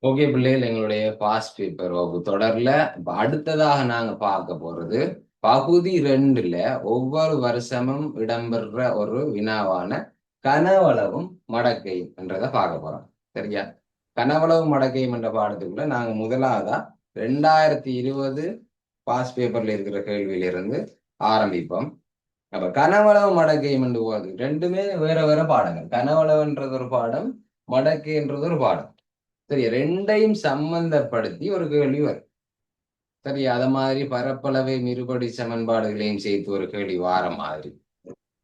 Okay பிள்ளைகள், எங்களுடைய past paper வகுப்பு தொடர்ல அடுத்ததாக நாங்க பார்க்க போறது பகுதி 2ல ஒவ்வொரு வருஷமும் இடம்பெறுற ஒரு வினாவான கனவளவும் மடக்கையும் என்றதை பார்க்க போறோம். சரியா? கனவளவும் மடக்கையும் என்ற பாடத்துக்குள்ள நாங்க முதலாவதா 2020 பாஸ்ட் பேப்பர்ல இருக்கிற கேள்வியிலிருந்து ஆரம்பிப்போம். அப்ப கனவளவு மடக்கையும் என்று போது ரெண்டுமே வேற வேற பாடங்கள். கனவளவுன்றது ஒரு பாடம், மடக்கைன்றது ஒரு பாடம். சரி, ரெண்டையும் சம்பந்தப்படுத்தி ஒரு கேள்வி வரும். சரி, அத மாதிரி பரப்பளவை இருபடி சமன்பாடுகளையும் சேர்த்து ஒரு கேள்வி வார மாதிரி.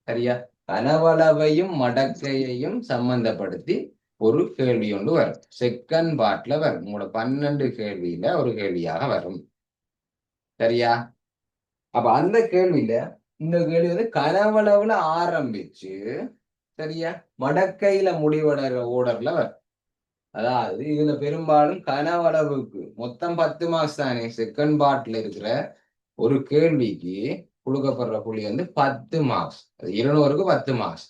சரியா? கனவளவையும் மடக்கையையும் சம்பந்தப்படுத்தி ஒரு கேள்வி ஒன்று வரும். செகண்ட் பார்ட்ல வரும். உங்களோட 12 கேள்வியில ஒரு கேள்வியாக வரும். சரியா? அப்ப அந்த கேள்வியில இந்த கேள்வி வந்து கனவளவுல ஆரம்பிச்சு, சரியா, மடக்கையில முடிவடைகிற ஓர்டர்ல வரும். அதாவது இதுல பெரும்பாலும் கனவளவுக்கு மொத்தம் 10 மார்க்ஸ் தானே. செகண்ட் பார்ட்ல இருக்கிற ஒரு கேள்விக்கு கொடுக்கப்படுற புள்ளி வந்து 10 மார்க்ஸ். 200க்கு 10 மார்க்ஸ்.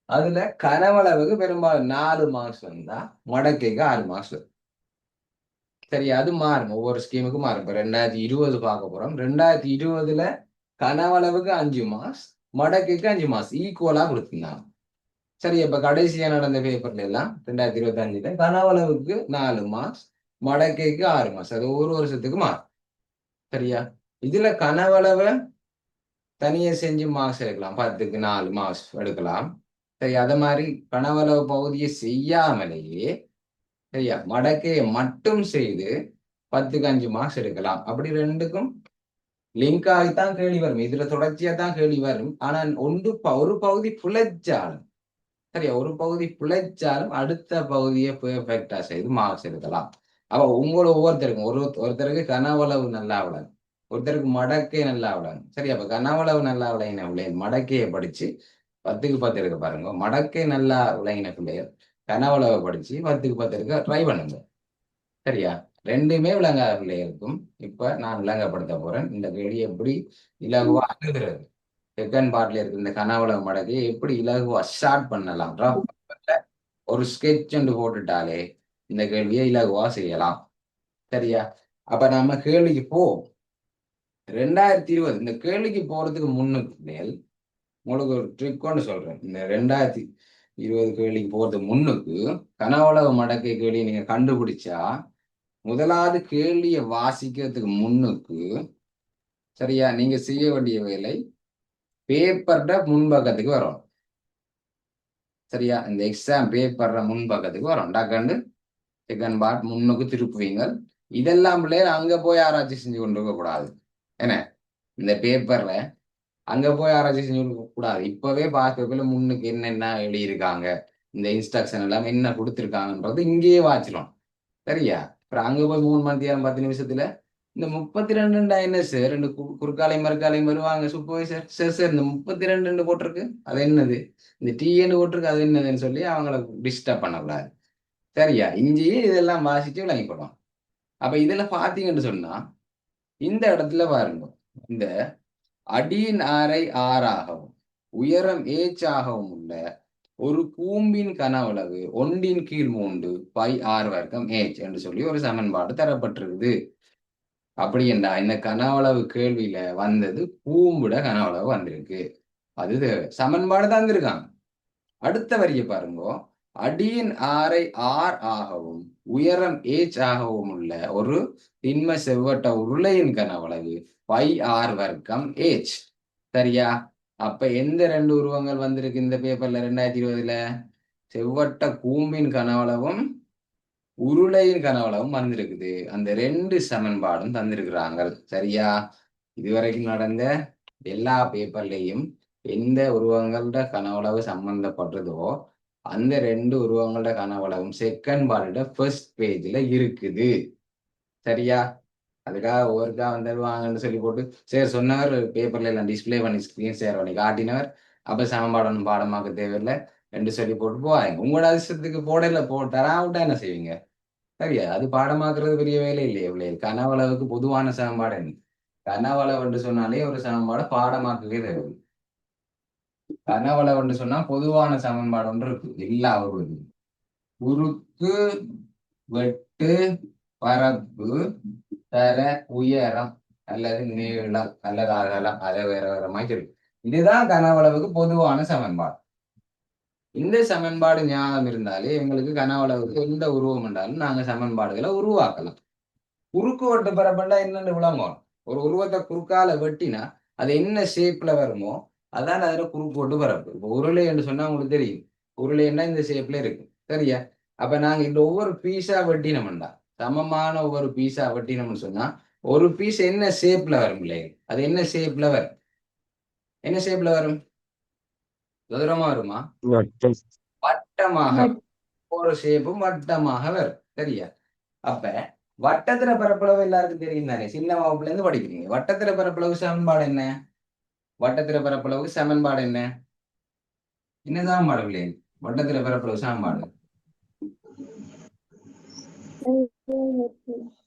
அதுல கனவளவுக்கு பெரும்பாலும் 4 மார்க்ஸ் வந்தா மடக்கைக்கு 6 மார்க்ஸ் வரும். சரி, அது மாறும், ஒவ்வொரு ஸ்கீமுக்கும் மாறும். இப்ப 2020 பார்க்க போறோம். 2020ல கனவளவுக்கு 5 மார்க்ஸ், மடக்கைக்கு 5 மார்க்ஸ் ஈக்குவலா கொடுத்திருந்தாங்க. சரி, இப்ப கடைசியா நடந்த பேப்பர்ல எல்லாம் 2025ல கனவளவுக்கு 4 மார்க்ஸ், மடக்கைக்கு 6 மார்க்ஸ். அது ஒரு வருஷத்துக்கு மாறும். சரியா? இதுல கனவளவை தனியா செஞ்சு மார்க்ஸ் எடுக்கலாம். 10க்கு 4 மார்க்ஸ் எடுக்கலாம். சரி, அத மாதிரி கனவளவு பகுதியை செய்யாமலேயே, சரியா, மடக்கையை மட்டும் செய்து 10க்கு 5 மார்க்ஸ் எடுக்கலாம். அப்படி ரெண்டுக்கும் லிங்க் ஆகித்தான் கேள்வி வரும். இதுல தொடர்ச்சியா தான் கேள்வி வரும். ஆனா ஒரு பகுதி பிழைச்சாலும், சரியா, ஒரு பகுதி பிழைச்சாலும் அடுத்த பகுதியை பெர்ஃபெக்டா செய்து மார்க்ஸ் எடுக்கலாம். அப்ப உங்களை ஒவ்வொருத்தருக்கும் ஒருத்தருக்கு கனவளவு நல்லா விளங்கும், ஒருத்தருக்கு மடக்கை நல்லா விளங்கும். சரி, அப்ப கனவளவு நல்லா விளங்கின பிள்ளைகள் மடக்கையை படிச்சு 10க்கு 10 எடுக்க பாருங்க. மடக்கை நல்லா விளங்கின பிள்ளைகள் கனவளவை படிச்சு 10க்கு 10 எடுக்க ட்ரை பண்ணுங்க. சரியா? ரெண்டுமே விளங்காத பிள்ளைகளுக்கும் இப்ப நான் விளங்கப்படுத்த போறேன். இந்த கேள்வி எப்படி இலகுவா அணுகிறது, செகண்ட் பார்ட்ல இருக்கு இந்த கனவளவு மடக்கையை எப்படி இலகுவா ஸ்டார்ட் பண்ணலாம். ஒரு ஸ்கெட்ச் போட்டுட்டாலே இந்த கேள்வியை இலகுவா செய்யலாம். சரியா? அப்ப நம்ம கேள்விக்கு போ. 2020 இந்த கேள்விக்கு போறதுக்கு முன்னுக்கு மேல் உங்களுக்கு ஒரு ட்ரிக் ஒன்று சொல்றேன். இந்த 2020 கேள்விக்கு போறதுக்கு முன்னுக்கு கனவளவு மடக்கை கேள்வி நீங்க கண்டுபிடிச்சா முதலாவது கேள்வியை வாசிக்கிறதுக்கு முன்னுக்கு, சரியா, நீங்க செய்ய வேண்டிய வேலை பேப்பர்ட முன்பக்கத்துக்கு வரும். சரியா? இந்த எக்ஸாம் பேப்பர்ற முன்பக்கத்துக்கு வரும். டக்குன்னு செகண்ட் பார்ட் முன்னுக்கு திருப்புவீங்க. இதெல்லாம் பிள்ளைகள் அங்க போய் ஆராய்ச்சி செஞ்சு கொண்டு இருக்க கூடாது. என்ன, இந்த பேப்பர்ல அங்க போய் ஆராய்ச்சி செஞ்சு கொண்டு கூடாது. இப்பவே பார்க்கக்குள்ள முன்னுக்கு என்னென்ன எழுதியிருக்காங்க, இந்த இன்ஸ்ட்ரக்ஷன் எல்லாம் என்ன கொடுத்துருக்காங்கன்றது இங்கேயே வாச்சிடும். சரியா? அப்புறம் அங்க போய் 3 மணி நேரம் 10 நிமிஷத்துல இந்த 32 என்ன சார், ரெண்டு குறுக்காலையும் மறுக்காலையும் வருவாங்க சூப்பர்வைசர். சார் சார் இந்த 32 போட்டிருக்கு அது என்னது, இந்த டிஏன்னு போட்டிருக்கு அது என்னதுன்னு சொல்லி அவங்கள டிஸ்டர்ப் பண்ணக்கூடாது. சரியா? இங்கேயே இதெல்லாம் வாசிச்சு விளங்கிப்படும். அப்ப இதுல பாத்தீங்கன்னு சொன்னா இந்த இடத்துல பாருங்க, இந்த அடியின் ஆரை ஆறாகவும் உயரம் ஆகவும் உள்ள ஒரு கூம்பின் கனவளவு 1/3 பை ஆர் வர்க்கம் ஏச் என்று சொல்லி ஒரு சமன்பாடு தரப்பட்டிருக்குது. அப்படி என்றா இந்த கனவளவு கேள்வியில வந்தது கூம்பிட கனவளவு வந்திருக்கு. அது சமன்பாடு தந்திருக்காங்க. அடுத்த வரிய பாருங்க, அடியின் ஆரை ஆர் ஆகவும் உயரம் ஆகவும் உள்ள ஒரு திண்ம செவ்வட்ட உருளையின் கனவளவு பை ஆர் வர்க்கம் ஏச். சரியா? அப்ப எந்த ரெண்டு உருவங்கள் வந்திருக்கு இந்த பேப்பர்ல 2020ல? செவ்வட்ட கூம்பின் கனவளவும் உருளையின் கனவளவும் வந்திருக்குது. அந்த ரெண்டு சமன்பாடும் தந்திருக்கிறாங்க. சரியா? இதுவரைக்கும் நடந்த எல்லா பேப்பர்லையும் எந்த உருவங்களோட கனவளவு சம்பந்தப்படுறதோ அந்த ரெண்டு உருவங்களோட கனவளவும் செகண்ட் பார்ட்டோட ஃபர்ஸ்ட் பேஜ்ல இருக்குது. சரியா? அதுக்காக ஒவ்வொருக்கா வந்துடுவாங்கன்னு சொல்லி போட்டு சரி சொன்னவர் பேப்பர்ல எல்லாம் டிஸ்பிளே பண்ணி ஸ்கிரீன் ஷேர் பண்ணி காட்டினவர் அப்ப சமன்பாடு பாடமாக்க தேவையில்லை என்று சொல்லி போட்டு போவாங்க. உங்களோட அதிர்ஷ்டத்துக்கு போடல தராவிட்டா என்ன செய்வீங்க? சரியா? அது பாடமாக்குறது பெரிய வேலை இல்லையே பிள்ளைகள். கனவளவுக்கு பொதுவான சமன்பாடு என்ன? கனவளவு என்று சொன்னாலே ஒரு சமன்பாடு பாடமாக்கவே தேவை. கனவளவு என்று சொன்னா பொதுவான சமன்பாடு ஒன்று இருக்கு எல்லா உருவுக்கும். குறுக்கு வெட்டு பரப்பு தர உயரம் அல்லது நீளம் அல்லது அகலம் அதை வேற வேற மாதிரி இருக்கு. இதுதான் கனவளவுக்கு பொதுவான சமன்பாடு. இந்த சமன்பாடு ஞாபகம் இருந்தாலே எங்களுக்கு கனவளவுக்கு எந்த உருவம் என்றாலும் நாங்க சமன்பாடுகளை உருவாக்கலாம். குறுக்கு வெட்டு பரப்புண்டா என்னன்னு விளங்கும். ஒரு உருவத்தை குறுக்கால வெட்டினா அது என்ன ஷேப்ல வருமோ அதான் அதுல குறுக்கு வெட்டு பரப்பு. இப்போ உருளை என்று சொன்னா உங்களுக்கு தெரியும், உருளைன்னா இந்த ஷேப்ல இருக்கு, சரியா? அப்ப நாங்க இந்த ஒவ்வொரு பீஸா வெட்டினோம்டா, சமமான ஒவ்வொரு பீஸா வெட்டினோம்னு சொன்னா ஒரு பீஸ் என்ன ஷேப்ல வரும் இல்லையா? அது என்ன ஷேப்ல வரும்? என்ன ஷேப்ல வரும்? சதுரமா வருமா? வட்டமாக. ஒரு ஷேப்பும் வட்டமாக வரும், சரியா? அப்ப வட்டத்திர பரப்பளவு எல்லாருக்கும் தெரியும் தானே, சின்ன வகுப்புல இருந்து படிக்கிறீங்க. வட்டத்திர பரப்பளவு சமன்பாடு என்ன? வட்டத்திர பரப்பளவுக்கு சமன்பாடு என்ன? என்ன சமன்பாடு இல்லையே? வட்டத்திர பரப்பளவு சமன்பாடு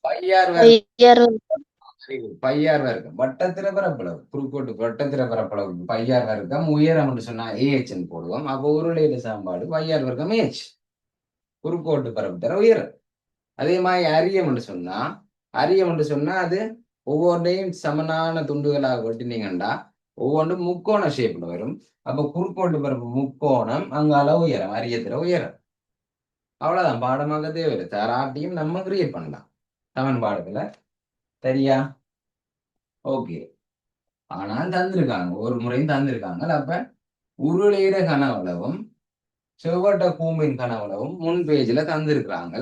பையார் பையார் வர்க்கம். வட்டத்திர பரப்பளவு குறுக்கோட்டு வட்டத்திர பரப்பளவு பையார் வர்க்கம் உயரம் சொன்னா ஏஹெச்ன்னு போடுவோம். அப்போ உருளையில சமன்பாடு பையார் வர்க்கம் ஏஹெச், குறுக்கோட்டு பரப்பு தர உயரம். அதே மாதிரி அரியம் சொன்னா அது ஒவ்வொன்றையும் சமனான துண்டுகளாக வெட்டினீங்கன்னா ஒவ்வொன்றும் முக்கோண ஷேப்ல வரும். அப்ப குறுக்கோட்டு பரப்பு முக்கோணம், அங்கால உயரம், அரியத்துல உயரம். அவ்வளவுதான், பாடமாக தேவையில்லை. தராட்டியும் நம்ம கிரியேட் பண்ணலாம் சமன்பாடுகளை, சரியா? ஓகே. ஆனால் தந்திருக்காங்க, ஒரு முறையும் தந்திருக்காங்க. அப்ப உருளையிட கனவளவும் செவ்வட்ட கூம்பின் கனவளவும் முன் பேஜ்ல தந்திருக்கிறாங்க.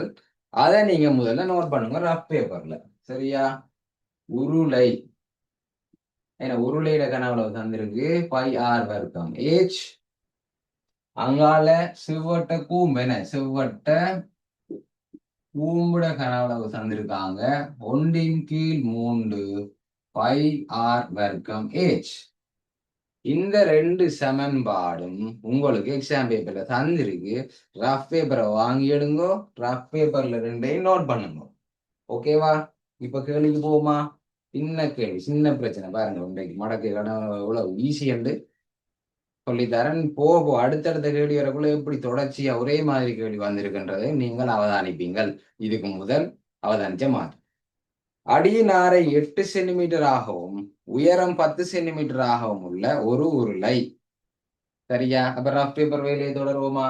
அதை நீங்க முதல்ல நோட் பண்ணுங்க ரஃப் பேப்பர்ல, சரியா? உருளை, ஏன்னா உருளையிட கனவளவு தந்திருக்கு பை ஆர் வர்க்கம் ஏச். அங்கால செவ்வட்ட கூம்பு, என்ன செவ்வட்ட கூம்புட கனவளவு தந்திருக்காங்க 1/3 பை ஆர் வர்க்கம் ஏச். இந்த ரெண்டு சமன்பாடும் உங்களுக்கு எக்ஸாம் பேப்பர்ல தந்திருக்கு. ரஃப் பேப்பரை வாங்கி எடுங்கோ, ரஃப் பேப்பர்ல ரெண்டையும் நோட் பண்ணுங்க. ஓகேவா? இப்ப கேள்விக்கு போகுமா? சின்ன கேள்வி, சின்ன பிரச்சனை பாருங்க. இன்றைக்கு மடக்கு கனவு இவ்வளவு ஈஸி என்று சொல்லித்தரேன். போக அடுத்தடுத்த கேள்வி வரக்குள்ள எப்படி தொடர்ச்சியா ஒரே மாதிரி கேள்வி வந்திருக்கின்றதை நீங்கள் அவதானிப்பீங்கள். இதுக்கு முதல் அவதானிச்ச மாதிரி அடியின் ஆரை 8 சென்டிமீட்டர் ஆகவும் உயரம் 10 சென்டிமீட்டர் ஆகவும் உள்ள ஒரு உருளை, சரியா? அப்ப ரஃப் பேப்பர் வேலையை தொடருவோமா?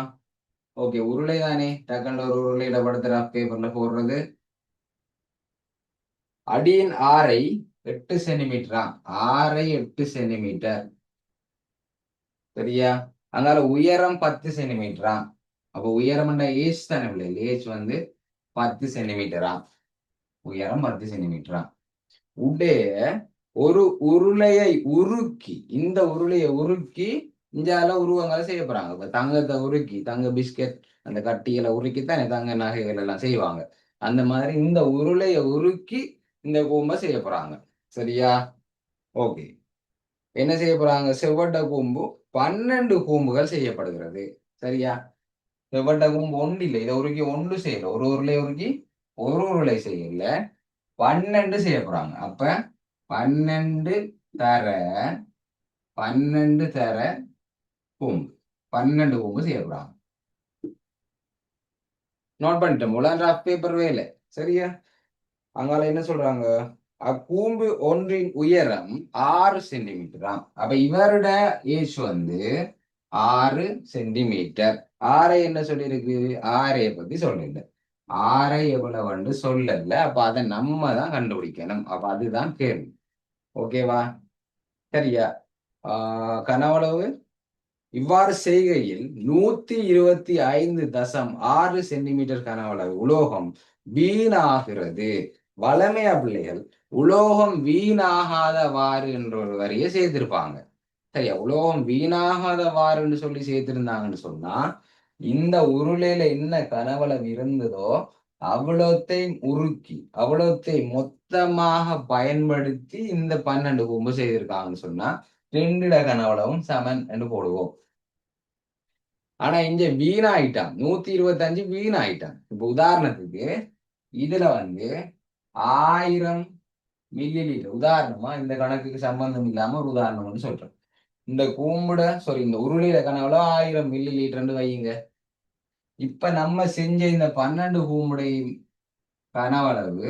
ஓகே, உருளை தானே, டக்குன்னு ஒரு உருளையிட படத்தை ரஃப் பேப்பர்ல போடுறது. அடியின் ஆரை 8 சென்டிமீட்டரா, ஆரை 8 சென்டிமீட்டர், சரியா? அதனால உயரம் 10 சென்டிமீட்டரா. அப்ப உயரம் ஏஜ் தானே, ஏஜ் 10 சென்டிமீட்டரா, உயரம் 10 சென்டிமீட்டரா. உடைய ஒரு உருளையை உருக்கி, இந்த உருளையை உருக்கி இஞ்சால உருவங்களை செய்ய போறாங்க. இப்ப தங்கத்தை உருக்கி, தங்க பிஸ்கெட் அந்த கட்டிகளை உருக்கித்தானே தங்க நகைகள் எல்லாம் செய்வாங்க. அந்த மாதிரி இந்த உருளையை உருக்கி இந்த கூம்பை செய்ய போறாங்க, சரியா? ஓகே, என்ன செய்ய போறாங்க? செவ்வட்ட கூம்பு 12 கூம்புகள் செய்யப்படுகிறது, சரியா? செவ்வட்ட கூம்பு ஒன்று இல்லை, இதை உருக்கி ஒன்று செய்யல, ஒரு உருளை உருக்கி ஒரு உருளை செய்யல, 12 செய்ய போறாங்க. அப்ப 12 தர 12 தர கூம்பு, 12 கூம்பு செய்ய போறாங்க. நோட் பண்ணிட்டோம், முழு ரஃப் பேப்பர் வேலை, சரியா? அங்கால என்ன சொல்றாங்க? அக்கூம்பு ஒன்றின் உயரம் 6 சென்டிமீட்டராம். அப்ப இவரோட ஏஜ் 6 சென்டிமீட்டர். ஆரை என்ன சொல்லியிருக்கு? ஆரையை பத்தி சொல்லல, ஆரை எவ்வளவு சொல்லல. அப்ப அதை நம்ம தான் கண்டுபிடிக்கணும். அப்ப அதுதான் கேள்வி. ஓகேவா? சரியா? கனவளவு இவ்வாறு செய்கையில் 125.6 சென்டிமீட்டர் கனவளவு உலோகம் வீணாகிறது. வளமையா பிள்ளைகள் உலோகம் வீணாகாதவாறு என்ற ஒரு வரியை சேர்த்திருப்பாங்க, சரியா? உலோகம் வீணாகாதவாறுன்னு சொல்லி சேர்த்திருந்தாங்கன்னு சொன்னா இந்த உருளையில என்ன கனவளவு இருந்ததோ அவ்வளோத்தையும் உருக்கி அவ்வளோத்தையும் மொத்தமாக பயன்படுத்தி இந்த 12 கூம்பு செய்திருக்காங்கன்னு சொன்னா 2 கனவளவும் சமன் என்று போடுவோம். ஆனா இங்க வீணாயிட்டான், 125 வீணாயிட்டான். இப்ப உதாரணத்துக்கு இதுல 1000 மில்லி லிட்டர், உதாரணமா இந்த கணக்குக்கு சம்பந்தம் இல்லாம ஒரு உதாரணம் சொல்றேன். இந்த கூம்புட இந்த உருளையில கனவுல 1000 மில்லி லிட்டர் வையுங்க. இப்ப நம்ம செஞ்ச இந்த 12 கூம்புடையும் கனவளவு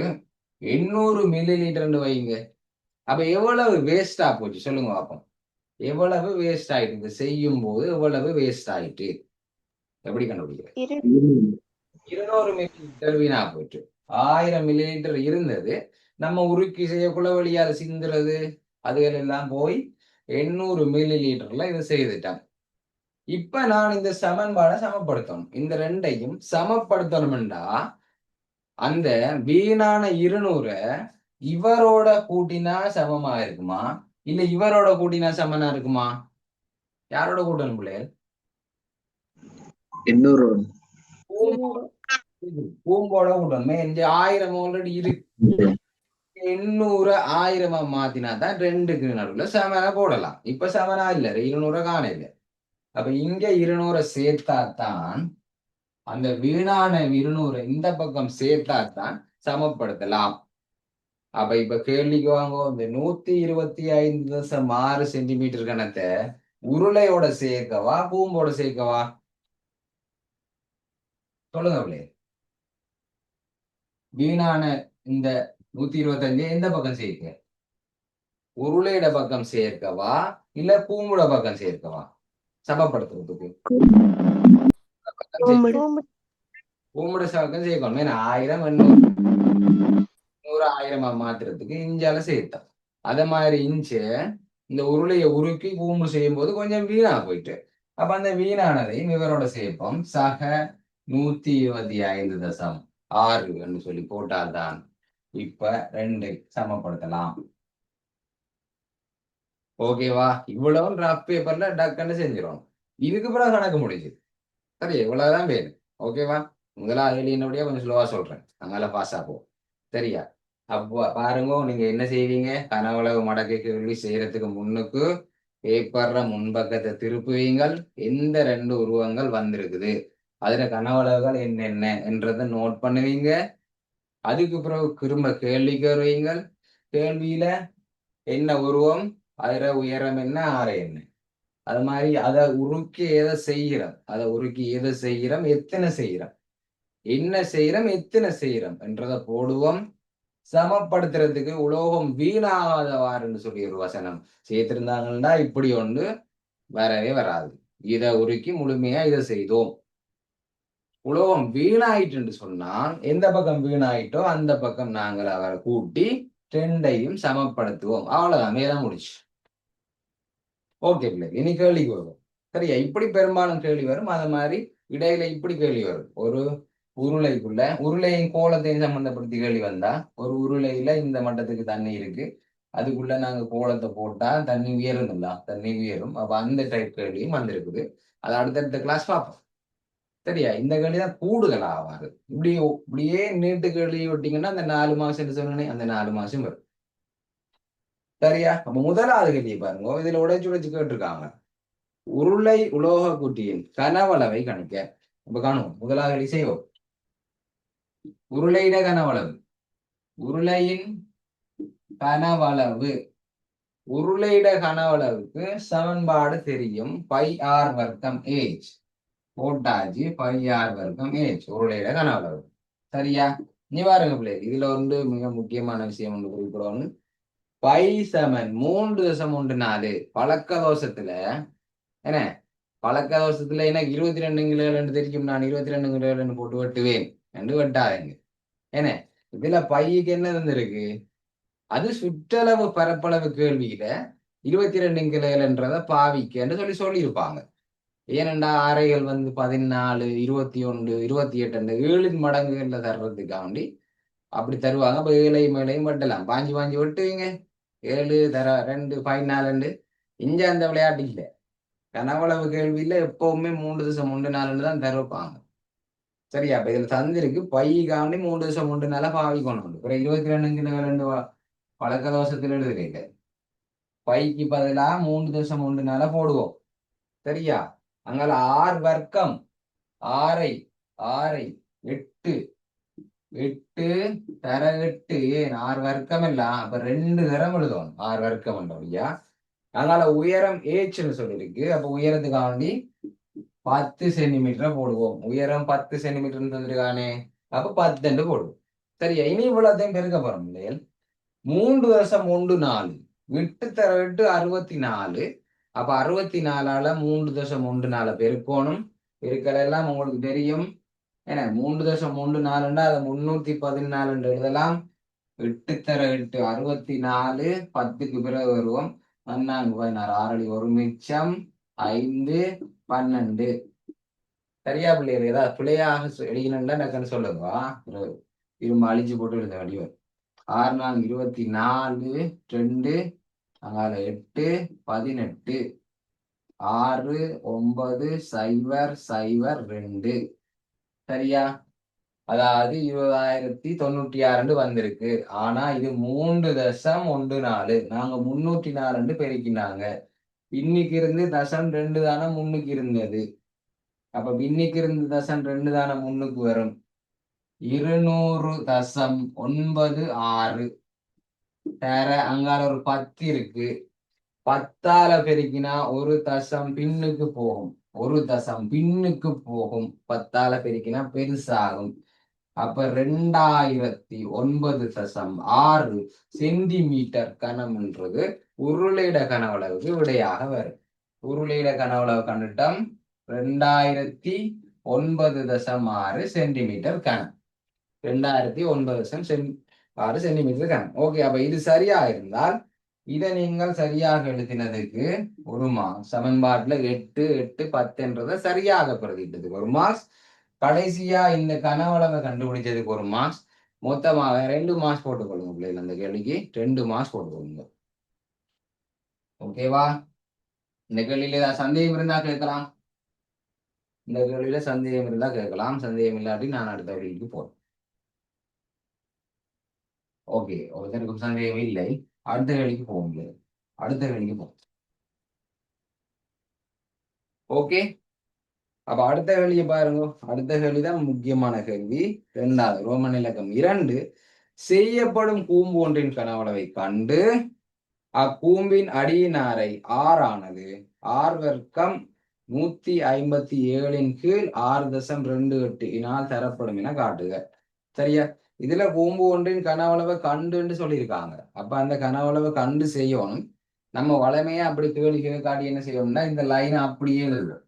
800 மில்லி லிட்டர்னு வைங்க. அப்ப எவ்வளவு வேஸ்டா போச்சு சொல்லுங்க பார்ப்போம். எவ்வளவு வேஸ்ட் ஆயிட்டு இது செய்யும் போது எவ்வளவு வேஸ்ட் ஆயிட்டு எப்படி கண்டுபிடிக்கிறது? 200 மில்லி லிட்டர் வீணா போயிட்டு 1000 மில்லி லிட்டர் இருந்தது. நம்ம உருக்கி செய்யக்குள்ள வழியால சிந்துறது அதுகள் எல்லாம் போய் 800 மில்லி லிட்டர்ல இதை செய்துட்டான். இப்ப நான் இந்த சமன்பாடை சமப்படுத்தணும். இந்த ரெண்டையும் சமப்படுத்தணும்டா அந்த வீணான 200 இவரோட கூட்டினா சமமா இருக்குமா இல்ல இவரோட கூட்டினா சமனா இருக்குமா? யாரோட கூட்டணும் பிள்ளைகள்? 800 பூம்போட கூட்டணும். 1000 ஆல்ரெடி இருக்கு. 800 1000 மாத்தினா தான் ரெண்டுக்கு நடுவுல சமனா போடலாம். இப்ப சமனா இல்ல, 200 காண இல்ல. அப்ப இங்க 200 சேர்த்தாத்தான் அந்த வீணான 200 இந்த பக்கம் சேர்த்தாத்தான் சமப்படுத்தலாம். அப்ப இப்ப கேள்விக்கு வாங்க, இந்த 125.6 சென்டிமீட்டர் கணத்தை உருளையோட சேர்க்கவா பூம்போட சேர்க்கவா? சொல்லுங்க பிள்ளை. வீணான இந்த 125 எந்த பக்கம் சேர்க்க? உருளையிட பக்கம் சேர்க்கவா இல்ல பூம்போட பக்கம் சேர்க்கவா சமப்படுத்துறதுக்கு? பூம்போட பக்கம் சேர்க்கணும். ஏன்னா 1000 800 1000 மாத்துறதுக்கு இஞ்சால சேர்த்தோம். அத மாதிரி இந்த உருளையை உருக்கி பூம்பு செய்யும் போது கொஞ்சம் வீணா போயிட்டு அப்ப அந்த வீணானதையும் இவரோட சேர்ப்போம். சக 125.6 சொல்லி போட்டால்தான் இப்ப ரெண்டை சமப்படுத்தலாம். ஓகேவா? இவ்வளவு ரஃப் பேப்பர்ல டக்குன்னு செஞ்சிடும். இதுக்கு பிறகு கணக்கு முடிஞ்சு சரி, இவ்வளவுதான் வேணும். ஓகேவா? முதலாவது என்னபடியா கொஞ்சம் ஸ்லோவா சொல்றேன், அதனால பாஸ் ஆகும். சரியா? அப்போ பாருங்க, நீங்க என்ன செய்வீங்க? கனவளவு மடக்கை கேள்வி செய்யறதுக்கு முன்னுக்கு பேப்பர்ல முன்பக்கத்தை திருப்புவீங்கள். எந்த 2 உருவங்கள் வந்திருக்குது, அதுல கனவளவுகள் என்னென்ன என்றதை நோட் பண்ணுவீங்க. அதுக்கு பிறகு திரும்ப கேள்விக்கு வருவீங்கள். கேள்வியில என்ன உருவம், அதுல உயரம் என்ன, ஆரம் என்ன, அது மாதிரி அதை உருக்கி எதை செய்கிறோம், எத்தனை செய்கிறோம், என்ன செய்கிறோம், எத்தனை செய்கிறோம் என்றதை போடுவோம். சமப்படுத்துறதுக்கு உலோகம் வீணாகாதவாறுன்னு சொல்லி ஒரு வசனம் சேர்த்திருந்தாங்கன்னா இப்படி ஒன்று வரவே வராது. இதை உருக்கி முழுமையா இதை செய்தோம். உலோகம் வீணாயிட்டு சொன்னால் எந்த பக்கம் வீணாயிட்டோ அந்த பக்கம் நாங்கள் அவரை கூட்டி ரெண்டையும் சமப்படுத்துவோம். அவ்வளவுதான், மேதான் முடிச்சு. ஓகே பிள்ளை, இனி கேள்விக்கு வரும். சரியா? இப்படி பெரும்பாலும் கேள்வி வரும். அது மாதிரி இடையில இப்படி கேள்வி வரும். ஒரு உருளையின் கோலத்தையும் சம்பந்தப்படுத்தி கேள்வி வந்தா, ஒரு உருளையில இந்த மட்டத்துக்கு தண்ணி இருக்கு, அதுக்குள்ள நாங்க கோலத்தை போட்டா தண்ணி உயரும். தண்ணி உயரும். அப்ப அந்த டைப் கேள்வியும் வந்திருக்குது. அது அடுத்தடுத்த கிளாஸ் பார்ப்போம். சரியா? இந்த கேள்விதான் கூடுதல் ஆவாது. இப்படியே நீட்டு கேள்வி விட்டீங்கன்னா அந்த 4 மாசம் சொன்னேன், அந்த 4 மாசம் வரும். சரியா? அப்ப முதலாவது கேள்வி பாருங்க, இதுல உடைச்சு கேட்டிருக்காங்க. உருளை உலோக குட்டியின் கனவளவை கணிக்க. இப்ப காணுவோம். முதலாவது செய்வோம். உருளையிட கனவளவு, உருளையின் கனவளவு, உருளையிட கனவளவுக்கு சமன்பாடு தெரியும். பை ஆர் வர்க்கம் ஏஜ் போட்டாச்சு. பை ஆர் வர்க்கம் ஏஜ் உருளையிட கனவளவு. சரியா? நீ பாருங்க பிள்ளை, இதுல வந்து மிக முக்கியமான விஷயம் ஒன்று குறிப்பிடணும். பை சமன் 3.14 பழக்க தோஷத்துல என்ன, பழக்க தோஷத்துல எனக்கு 22 தெரியும், நான் 22 போட்டு வெட்டுவேன் என்று வெட்டாதீங்க. என்ன இதுல பைக்கு என்ன இருந்திருக்கு, அது சுற்றளவு பரப்பளவு கேள்வியில 22 பாவிக்கன்னு சொல்லியிருப்பாங்க. ஏனெண்டா அறைகள் வந்து 14 21 28 7 மடங்குகள்ல தர்றதுக்காண்டி அப்படி தருவாங்க. அப்ப 7 மேலையும் வெட்டலாம். பாஞ்சு வெட்டுவீங்க. 7 தர 2 14 இங்க அந்த விளையாட்டு இல்லை. கனவளவு கேள்வியில எப்பவுமே 3.14 தான் தருவாங்க. சரியா? அப்ப இதுல தந்திருக்கு பைக்காண்டி 3.14 பாவிக்கணும். 22 பழக்க தோஷத்தில் எழுதுறீங்க. பைக்கு பதிலா 3.14 போடுவோம். சரியா? அங்கால 6 வர்க்கம், 6 8 தர 8 ஏன் 6 வர்க்கம் எல்லாம் அப்ப 2 தரம் எழுதுவோம். 6 வர்க்கம் இல்லையா? அதனால உயரம் ஏச்சுன்னு சொல்லியிருக்கு. அப்ப உயரத்துக்காண்டி 10 சென்டிமீட்டர் போடுவோம். உயரம் 10 சென்டிமீட்டர் தந்துருக்கானே, அப்ப 10 போடுவோம். சரியா, இனி இவ்வளோத்தையும் பெருக்க போறோம் இல்லையா? 3.14 விட்டு தர விட்டு 64. அப்ப 64ஆல 3.14 பெருக்கணும். பெருக்கல் எல்லாம் உங்களுக்கு தெரியும். ஏன்னா 3.34 அதை 314 எழுதலாம். 8 தர 8 64. 10க்கு பிறகு வருவோம். 14 16 6 ஒரு மிச்சம் 5 12. சரியா பிள்ளைகள்? ஏதாவது பிள்ளையாக எழுதினா டக்குன்னு சொல்லுவா. இரும்பு அழிச்சு போட்டு எழுத வடிவம். 6 4 24 2 அங்கால 8 18 6 9 0 0 2. சரியா? அதாவது 20,096 வந்திருக்கு. ஆனா இது 3.14. நாங்க 304 பெருக்கினாங்க. இன்னைக்கு இருந்து தசம் 2 தானே முன்னுக்கு இருந்தது. அப்ப இன்னைக்கு இருந்து தசம் 2 தானே முன்னுக்கு வரும். 200.96 வேற அங்கால ஒரு 10 இருக்கு. 10ஆல பெருக்கினா ஒரு தசம் பின்னுக்கு போகும். ஒரு தசம் பின்னுக்கு போகும். 10ஆல பெருக்கினா பெருசாகும். அப்ப 2009.6 சென்டிமீட்டர் கனம்ன்றது உருளையிட கனவளவுக்கு விடையாக வரும். உருளையிட கனவளவு கண்டுட்டோம். 2009.6 சென்டிமீட்டர் கனம். 2009.6 சென்டிமீட்டர் கனம். ஓகே, அப்ப இது சரியா இருந்தால் இதை நீங்கள் சரியாக எழுதினதுக்கு ஒரு மார்க்ஸ். சமன்பாட்டுல 8 8 10 சரியாக பிரதிட்டதுக்கு ஒரு மார்க்ஸ். கடைசியா இந்த கனவளவை கண்டுபிடிச்சதுக்கு ஒரு மார்க்ஸ். மொத்தமாக 2 மார்க்ஸ் போட்டுக்கொள்ளுங்க பிள்ளைகள். அந்த கேள்விக்கு 2 மார்க்ஸ் போட்டுக்கொள்ளுங்க. ஓகேவா? இந்த கேள்வியில ஏதாவது சந்தேகம் இருந்தா கேட்கலாம். இந்த கேள்வியில சந்தேகம் இருந்தா கேட்கலாம். சந்தேகம் இல்லாட்டி நான் அடுத்த கேள்விக்கு போறேன். ஓகே, ஒருத்தருக்கும் சந்தேகம் இல்லை. அடுத்த கேள்விக்கு போக முடியாது. அடுத்த கேள்விக்கு போகும். ஓகே, அப்ப அடுத்த கேள்வியை பாருங்க. அடுத்த கேள்விதான் முக்கியமான கேள்வி. 2வது ரோமன் இலக்கம் 2. செய்யப்படும் கூம்பு ஒன்றின் கனவளவை கண்டு அக்கூம்பின் அடியினாரை ஆறானது ஆர் வர்க்கம் 157 கீழ் 6.28 தரப்படும் என காட்டுக. சரியா? இதுல கூம்பு ஒன்றின் கனவளவை கண்டுன்னு சொல்லியிருக்காங்க. அப்ப அந்த கனவளவை கண்டு செய்யணும். நம்ம வளமையா அப்படி கேள்வி காட்டி என்ன செய்யணும்னா இந்த லைனை அப்படியே எழுதுவோம்.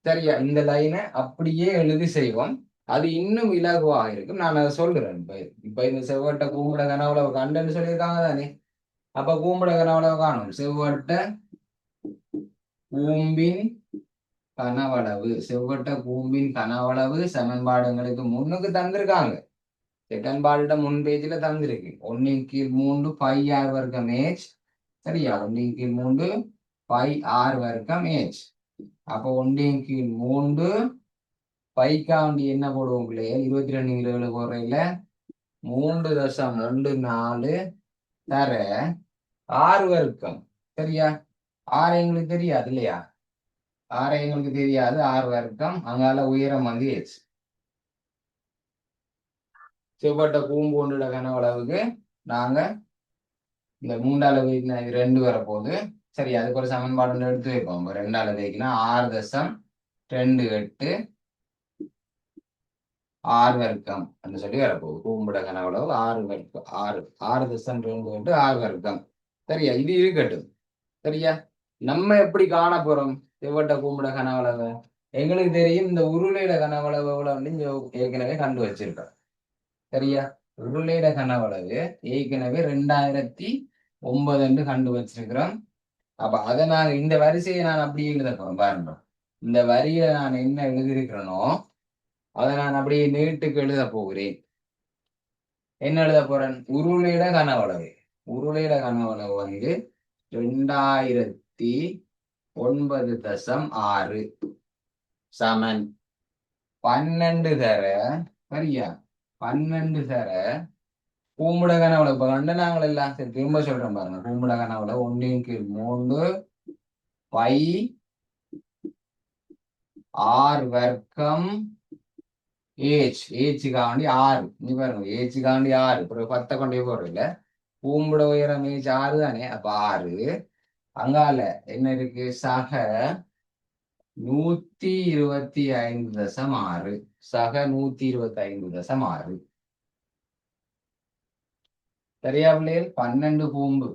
சரியா? இந்த லைனை அப்படியே எழுதி செய்வோம். அது இன்னும் இலகுவாக இருக்கும். நான் அதை சொல்றேன். இப்ப இந்த செவ்வட்ட கூம்புட கனவளவு கண்டுன்னு சொல்லியிருக்காங்க தானே. அப்ப கூம்புட கனவளவு காணும். செவ்வட்ட கூம்பின் கனவளவு. செவ்வட்ட கூம்பின் கனவளவு சமன்பாடுங்களுக்கு முன்னுக்கு தந்திருக்காங்க. செகண்ட் பார்ட்ட முன் பேஜ்ல தந்திருக்கு. 1/3 πr வர்க்கம் h. சரியா? 1/3 πr வர்க்கம் h. அப்ப 1/3 பைக்காண்டி என்ன போடுவோம் பிள்ளைய? 22 போடுறையில 3.14 தர 6 வர்க்கம். சரியா? 6 எங்களுக்கு தெரியாது இல்லையா? 6 எங்களுக்கு தெரியாது. 6 வர்க்கம். அங்கால உயரம் வந்து h. செவ்வட்ட கூம்பு ஒன்றுட கனவளவுக்கு நாங்க இந்த 3ஆல வைக்கினா இது 2 வரப்போகுது. சரி, அதுக்கு ஒரு சமன்பாடு எடுத்து வைப்போம். 2ஆல வைக்கினா 6.28 6 வர்க்கம் என்று சொல்லி வரப்போகுது. கூம்புட கனவளவு 6 வர்க்கம். 6.28 6 வர்க்கம். சரியா? இது இருக்கட்டும். சரியா? நம்ம எப்படி காண போறோம் செவ்வட்ட கூம்புட கனவளவு? எங்களுக்கு தெரியும் இந்த உருளையிட கனவளவு ஏற்கனவே கண்டு வச்சிருக்கோம். சரியா? உருளையிட கனவளவு ஏற்கனவே 2009 என்று கண்டு வச்சிருக்கிறோம். அப்ப அதை நான் இந்த வரிசையை நான் அப்படியே எழுத போறேன் பாருங்க. இந்த வரியில நான் என்ன எழுதியிருக்கிறேனோ அதை நான் அப்படியே நீட்டுக்கு எழுத போகிறேன். என்ன எழுத போறேன்? உருளையிட கனவளவு. உருளையிட கனவளவு வந்து 2009.6 சமன் 12 தர. சரியா? 12 தர கூம்புட கனவளவு. இப்ப கண்டு நாங்கள் எல்லாம் சரி திரும்ப சொல்றோம் பாருங்க. கூம்புட கனவளவு 1/3 πr வர்க்கம் ஏச்சுக்காண்டி 6. நீ பாருங்க, ஏச்சுக்காண்டி 6. அப்புறம் 10 கொண்டே போறோம் இல்ல. கூம்புட உயரம் ஏச்சு 6 தானே. அப்ப 6. அங்கால என்ன இருக்கு? சக 125.6. சக 125.6. சரியா பிள்ளைகள்? 12 கூம்பு.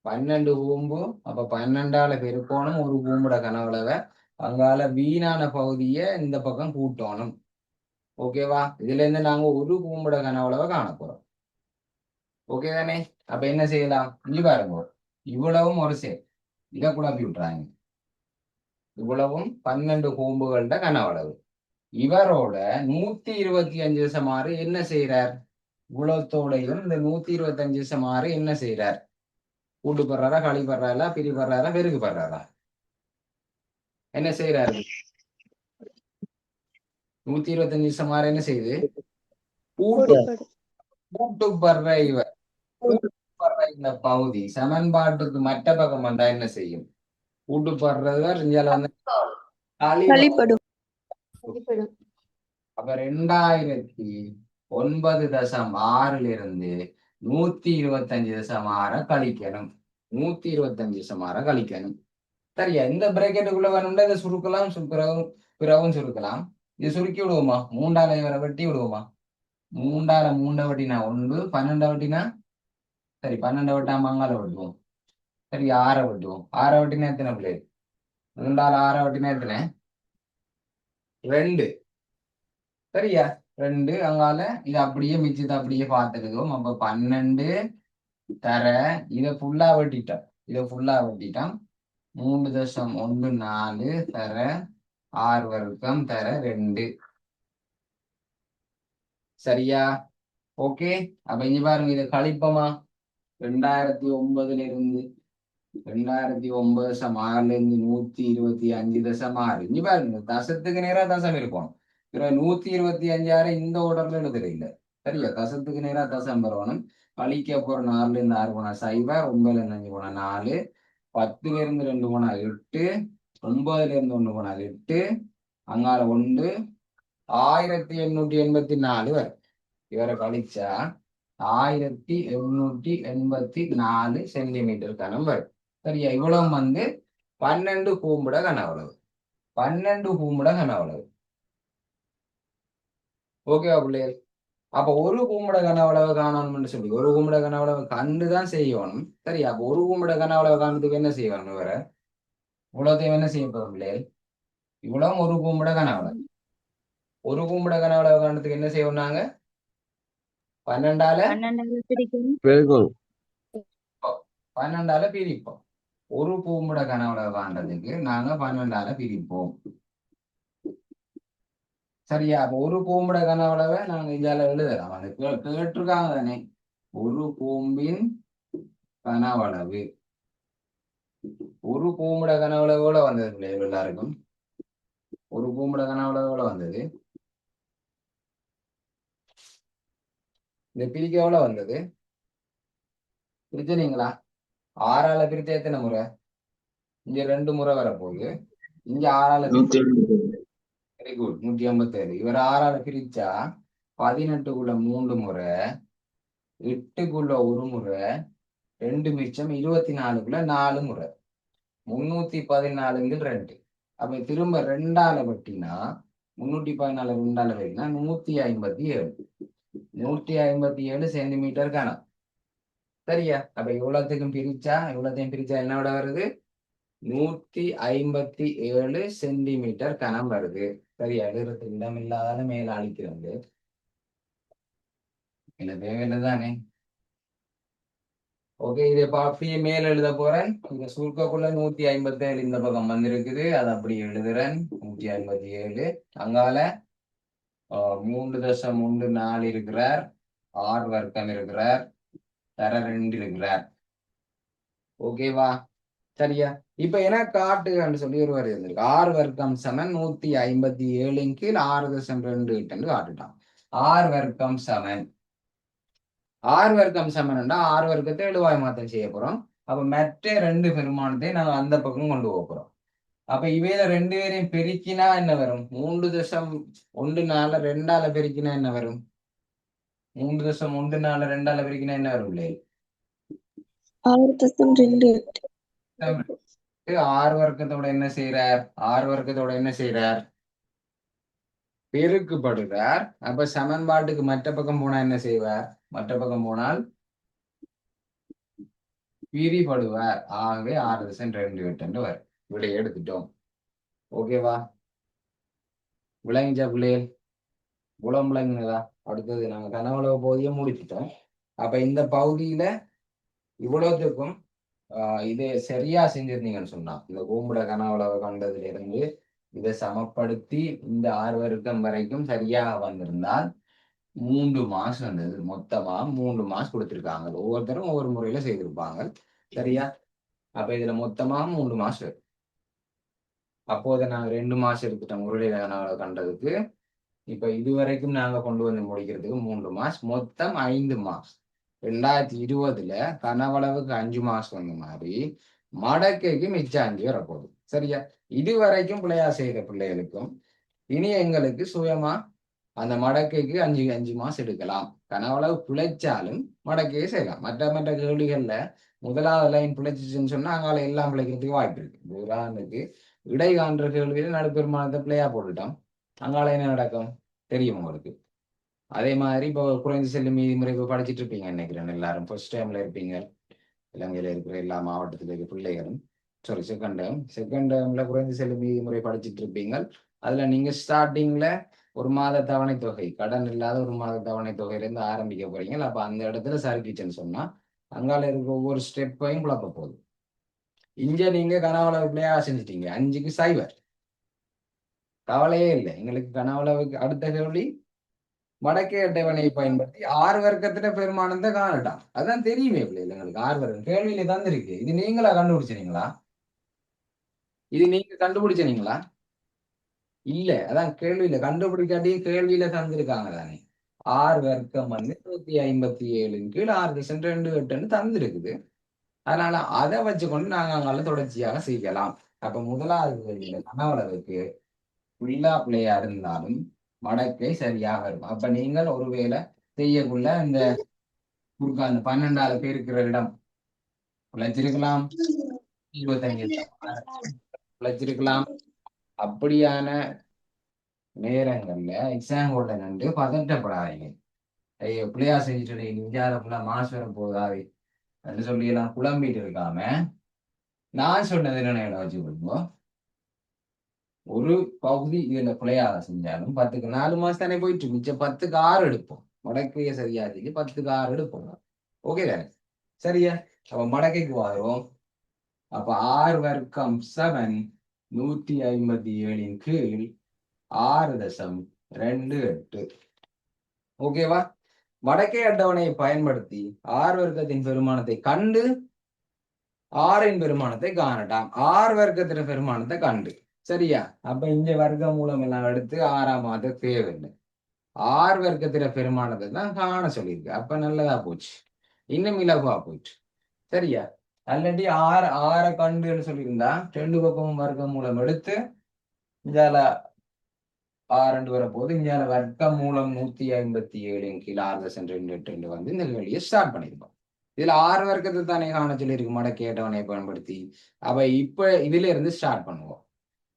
12 கூம்பு. அப்ப 12ஆல பெருக்கணும் ஒரு கூம்புட கனவளவை. அங்கால வீணான பகுதியை இந்த பக்கம் கூட்டணும். ஓகேவா? இதுல இருந்து நாங்க ஒரு கூம்புட கனவளவை காண போறோம். ஓகே தானே? அப்ப என்ன செய்யலாம்? இங்க பாருங்க, இவ்வளவும் ஒரு சேர். இதை குழப்பி விட்டுறாங்க. இவ்வளவும் 12 கூம்புகள்ட கனவளவு. இவரோட 125 என்ன செய்யறார்? இவ்வளத்தோடையும் இந்த 125 என்ன செய்யறார்? கூட்டு படுறாரா, களி படுறாரா, பிரி படுறாரா, பெருக்கு படுறாரா? என்ன செய்யறாரு? 125 என்ன செய்யுது? கூட்டு கூட்டு படுற இவர் படுற இந்த பகுதி சமன்பாட்டுக்கு மற்ற பக்கம் வந்தா என்ன செய்யும்? கூட்டு படுறவர் இந்தியால வந்து வழிபடும். அப்ப 2009.6 125.6 கழிக்கணும். 125 கழிக்கணும். சரியா? இந்த பிரேக்கெட்டுக்குள்ள வேணும்னா இதை சுருக்கலாம், பிறவும் சுருக்கலாம். இது சுருக்கி விடுவோமா? 3ஆல இவரை வெட்டி விடுவோமா? 3ஆல 3 வெட்டினா 1, 12 வெட்டினா சரி 12 வெட்டாம அங்கால வெட்டுவோம். சரி 6 வெட்டுவோம். 6 வெட்டினா எத்தனை பிள்ளை? 3ஆல 6 வெட்டினா எத்தனை? 2. சரியா? 2 அங்கால இது அப்படியே மிச்சத்தை அப்படியே பார்த்துருக்கோம். அப்ப 12 தர இதை ஃபுல்லா வெட்டிட்டோம். 3.14 தர 6 வர்க்கம் தர 2. சரியா? ஓகே. அப்ப இங்க பாருங்க, இதை கழிப்போமா? 2009 இருந்து 2009.6 இருந்து 125.6. இங்க பாருங்க, தசத்துக்கு நேரா தசம் இருக்கும். 125 இந்த ஓர்டர்ல எழுதுறது இல்லை. சரியா? தசத்துக்கு நேரா தசம் பெறணும். கழிக்க போற 4 இருந்து 6 போனா 0, 9 இருந்து 5 போனா 4, 10 இருந்து 2 போனா 8, 9 இருந்து 1 போனா 8, அங்கால 1, 1884 வரும். இவரை கழிச்சா 1884 சென்டிமீட்டர் கனம் வரும். சரியா? இவ்வளவு வந்து 12 கூம்புட கனவளவு. 12 கூம்புட கனவளவு. ஓகேவா பிள்ளைகள்? அப்ப ஒரு கூம்புட கனவளவு காணணும்னு சொல்லி ஒரு கூம்புட கனவளவு கண்டுதான் செய்யணும். சரியா? அப்ப ஒரு கூம்புட கனவளவு காணுறதுக்கு என்ன செய்யணும்? இவரை இவ்வளவுத்தையும் என்ன செய்ய போறோம் பிள்ளைகள்? இவ்வளவு ஒரு கூம்புட கனவளவு. ஒரு கூம்புட கனவளவு காணுறதுக்கு என்ன செய்யணும்? நாங்க 12ஆல பெருக்கணும். 12ஆல பிரிப்போம். ஒரு கூம்புட கனவளவு காண்றதுக்கு நாங்க 12ஆல பிரிப்போம். சரியா? அப்ப ஒரு கூம்புட கனவளவை நாங்க இதால எழுதலாம். அது கேட்டிருக்காங்க தானே, ஒரு கூம்பின் கனவளவு. ஒரு கூம்புட கனவளவு எவ்வளவு வந்தது பிள்ளைகள் எல்லாருக்கும்? ஒரு கூம்புட கனவளவு எவ்வளவு வந்தது? இந்த பிரிக்க எவ்வளவு வந்தது? பிரிச்சனீங்களா? 6ஆல பிரிச்சா எத்தனை முறை? இங்க 2 முறை வரப்போகுது. இங்க 6ஆல வெரி குட், 157. இவர் 6ஆல பிரிச்சா 18க்குள்ள 3 முறை, 8க்குள்ள 1 முறை, 2 மிச்சம் 24க்குள்ள 4 முறை, 314 2. அப்ப திரும்ப 2ஆல வெட்டினா 314 2ஆல வெட்டினா 157. 157 சென்டிமீட்டர் கனம். சரியா? அப்ப இவ்வளவுத்தையும் பிரிச்சா என்னோட வருது? 157 சென்டிமீட்டர் கனம் வருது. சரியா? எழுதுறதுக்கு இடம் இல்லாத மேல அழிக்கிறது இல்ல, தேவையில்லை தானே? ஓகே, இதை அப்படியே மேல எழுத போறேன். இந்த சுருக்கக்குள்ள 157 இந்த பக்கம் வந்திருக்குது. அதை அப்படி எழுதுறேன். 157 அங்கால 3.14 இருக்கிறார். 6 வர்க்கம் இருக்கிறார். தர 2 இருக்கிறார். ஓகேவா? சரியா? இப்ப என்ன காட்டுன்னு சொல்லி ஒரு வரி இருந்திருக்கு. 6 வர்க்கம் சமன் 157 கீழ் 6.28 காட்டுட்டான். 6 வர்க்கம் சமன் 6 வர்க்கம் சமன்டா 6 வர்க்கத்தை எழுவாய் மாற்றம் செய்ய போறோம். அப்ப மற்ற 2 பெருமானத்தை நாங்க அந்த பக்கம் கொண்டு போக போறோம். அப்ப இவையில 2 பேரையும் பெருக்கினா என்ன வரும்? 3.14 2ஆல பெருக்கினா என்ன வரும்? 3.14 2ஆல பெருக்கினா என்ன வரும்? 6 வர்க்கத்தோட என்ன செய்யறார்? 6 வர்க்கத்தோட என்ன செய்யறார்? பெருக்குப்படுகிறார். அப்ப சமன்பாட்டுக்கு மற்ற பக்கம் போனா என்ன செய்வார்? மற்ற பக்கம் போனால் பிரிபடுவார். ஆகவே 6 வரும். விடை எடுத்துட்டோம். ஓகேவா? விளங்கிச்சா பிள்ளைகள்? புலம் விளங்குனதா? அடுத்தது நாங்க கனவுளவு பகுதியை முடிச்சிட்டோம். அப்ப இந்த பகுதியில இவ்வளவுக்கும் இதை சரியா செஞ்சிருந்தீங்கன்னு சொன்னா, இந்த கூம்புட கனவுளவு கண்டதுல இருந்து இதை சமப்படுத்தி இந்த 6 வருடம் வரைக்கும் சரியாக வந்திருந்தால் 3 மாசம் வந்தது. மொத்தமா 3 மாசம் கொடுத்திருக்காங்க. ஒவ்வொருத்தரும் ஒவ்வொரு முறையில செய்திருப்பாங்க. சரியா? அப்ப இதுல மொத்தமா 3 மாசம் இருக்கு. அப்போதை நாங்க 2 மாசம் எடுத்துட்டோம் உருளை கனவுளவு கண்டதுக்கு. இப்ப இதுவரைக்கும் நாங்க கொண்டு வந்து முடிக்கிறதுக்கு 3 மாசம், மொத்தம் 5 மாசம். 2020 கனவளவுக்கு 5 மாசம் வந்த மாதிரி மடக்கைக்கு மிச்சம் 5 வரப்போகுது. சரியா? இதுவரைக்கும் பிள்ளையா செய்த பிள்ளைகளுக்கும் இனி எங்களுக்கு சுயமா அந்த மடக்கைக்கு 5 மாசம் எடுக்கலாம். கனவளவு பிழைச்சாலும் மடக்கையே செய்யலாம். மற்ற மற்ற கேள்விகள்ல முதலாவது லைன் பிழைச்சிச்சுன்னு சொன்னா அங்கால எல்லாம் பிழைக்கிறதுக்கு வாய்ப்பு இருக்கு. உதாரணத்துக்கு இடை காண்ற கேள்வியில நடுப்பெருமானத்தை பிள்ளையா போட்டுட்டோம். அங்கால என்ன நடக்கும் தெரியும் உங்களுக்கு. அதே மாதிரி இப்போ குறைந்து செல்லும் மீதிமுறை இப்போ படிச்சுட்டு இருப்பீங்க நினைக்கிறேன். எல்லாரும் ஃபர்ஸ்ட் டைம்ல இருப்பீங்க. இலங்கையில இருக்கிற எல்லா மாவட்டத்தில் இருக்கிற பிள்ளைகளும் செகண்ட் டேர்ம்ல குறைந்து செல்லும் மீதிமுறை படிச்சுட்டு இருப்பீங்க. அதுல நீங்க ஸ்டார்டிங்ல ஒரு மாத தவணை தொகை, கடன் இல்லாத ஒரு மாத தவணை தொகையிலேருந்து ஆரம்பிக்க போறீங்க. அப்ப அந்த இடத்துல சறுக்கிச்சுன்னு சொன்னா அங்கால இருக்க ஒவ்வொரு ஸ்டெப்பையும் குழப்ப போகுது. இங்க நீங்க கனவளவு பிள்ளையா செஞ்சிட்டீங்க. 5க்கு 0. கவலையே இல்லை. எங்களுக்கு கனவளவுக்கு அடுத்த கேள்வி மடக்கை அட்டவணை பயன்படுத்தி 6 வர்க்கத்தின பெருமானத்தை காணட்டாம். அதான் தெரியுமே பிள்ளைகள் எங்களுக்கு 6 வர்க்கம் கேள்வியில தந்திருக்கு. இது நீங்களா கண்டுபிடிச்சீங்களா? இது நீங்க கண்டுபிடிச்சீங்களா? இல்ல. அதான் கேள்வியில கண்டுபிடிக்காட்டி கேள்வியில தந்திருக்காங்க தானே. 6 வர்க்கம் 157 கீழ் 6.28 தந்திருக்குது. அதனால அதை வச்சுக்கொண்டு நாங்க அங்கால தொடர்ச்சியாக செய்யலாம். அப்ப முதலாவது கேள்வியில கனவளவுக்கு புள்ளா பிள்ளையா இருந்தாலும் மடக்கை சரியாக இருக்கும். அப்ப நீங்கள் ஒருவேளை செய்யக்குள்ள இந்த குறுக்கா அந்த 12வது பெருக்கிற இடம் உழைச்சிருக்கலாம், 25 உழைச்சிருக்கலாம். அப்படியான நேரங்கள்ல எக்ஸாம் ஹோல்ல நின்று பதட்டப்படாதீங்க. ஐயோ பிள்ளையா செஞ்சுட்டு இந்தியாவில ஃபுல்லா மாசு வர போதாது அப்படின்னு சொல்லி எல்லாம் குழம்பிட்டு இருக்காம நான் சொன்னது என்ன வச்சு கொடுப்போம். ஒரு பகுதி இதுல பிள்ளையாக செஞ்சாலும் 10க்கு 4 மாசம் தானே போயிட்டு மிச்சம் 10க்கு 6 எடுப்போம். மடக்கைய சரியா செஞ்சு 10க்கு 6 எடுப்போம். ஓகே தானே? சரியா? அப்ப மடக்கைக்கு வரும். அப்ப 6 வர்க்கம் 7 157 கீழ் 6.28. ஓகேவா? மடக்கை அட்டவணையை பயன்படுத்தி 6 வர்க்கத்தின் பெருமானத்தை கண்டு 6 பெருமானத்தை காணட்டாம். 6 வர்க்கத்தின பெருமானத்தை கண்டு. சரியா? அப்ப இங்க வர்க்க மூலம் எல்லாம் எடுத்து 6ஆம் மாத தேவையில்லை. 6 வர்க்கத்தின பெருமானத்தை தான் காண சொல்லியிருக்கு. அப்ப நல்லதா போச்சு. இன்னும் இலகுவா போயிட்டு. சரியா? ஆல்ரெடி 6 கண்டுன்னு சொல்லியிருந்தா 2 பக்கமும் வர்க்க மூலம் எடுத்து இஞ்சால 6 வரப்போது. இஞ்சால வர்க்க மூலம் 157 கீழ் 6.28 வந்து இந்த கேள்வியை ஸ்டார்ட் பண்ணியிருப்போம். இதுல 6 வர்க்கத்தை தானே காண சொல்லியிருக்கு மடக்கை அட்டவணையை பயன்படுத்தி. அப்ப இப்ப இதுல இருந்து ஸ்டார்ட் பண்ணுவோம்.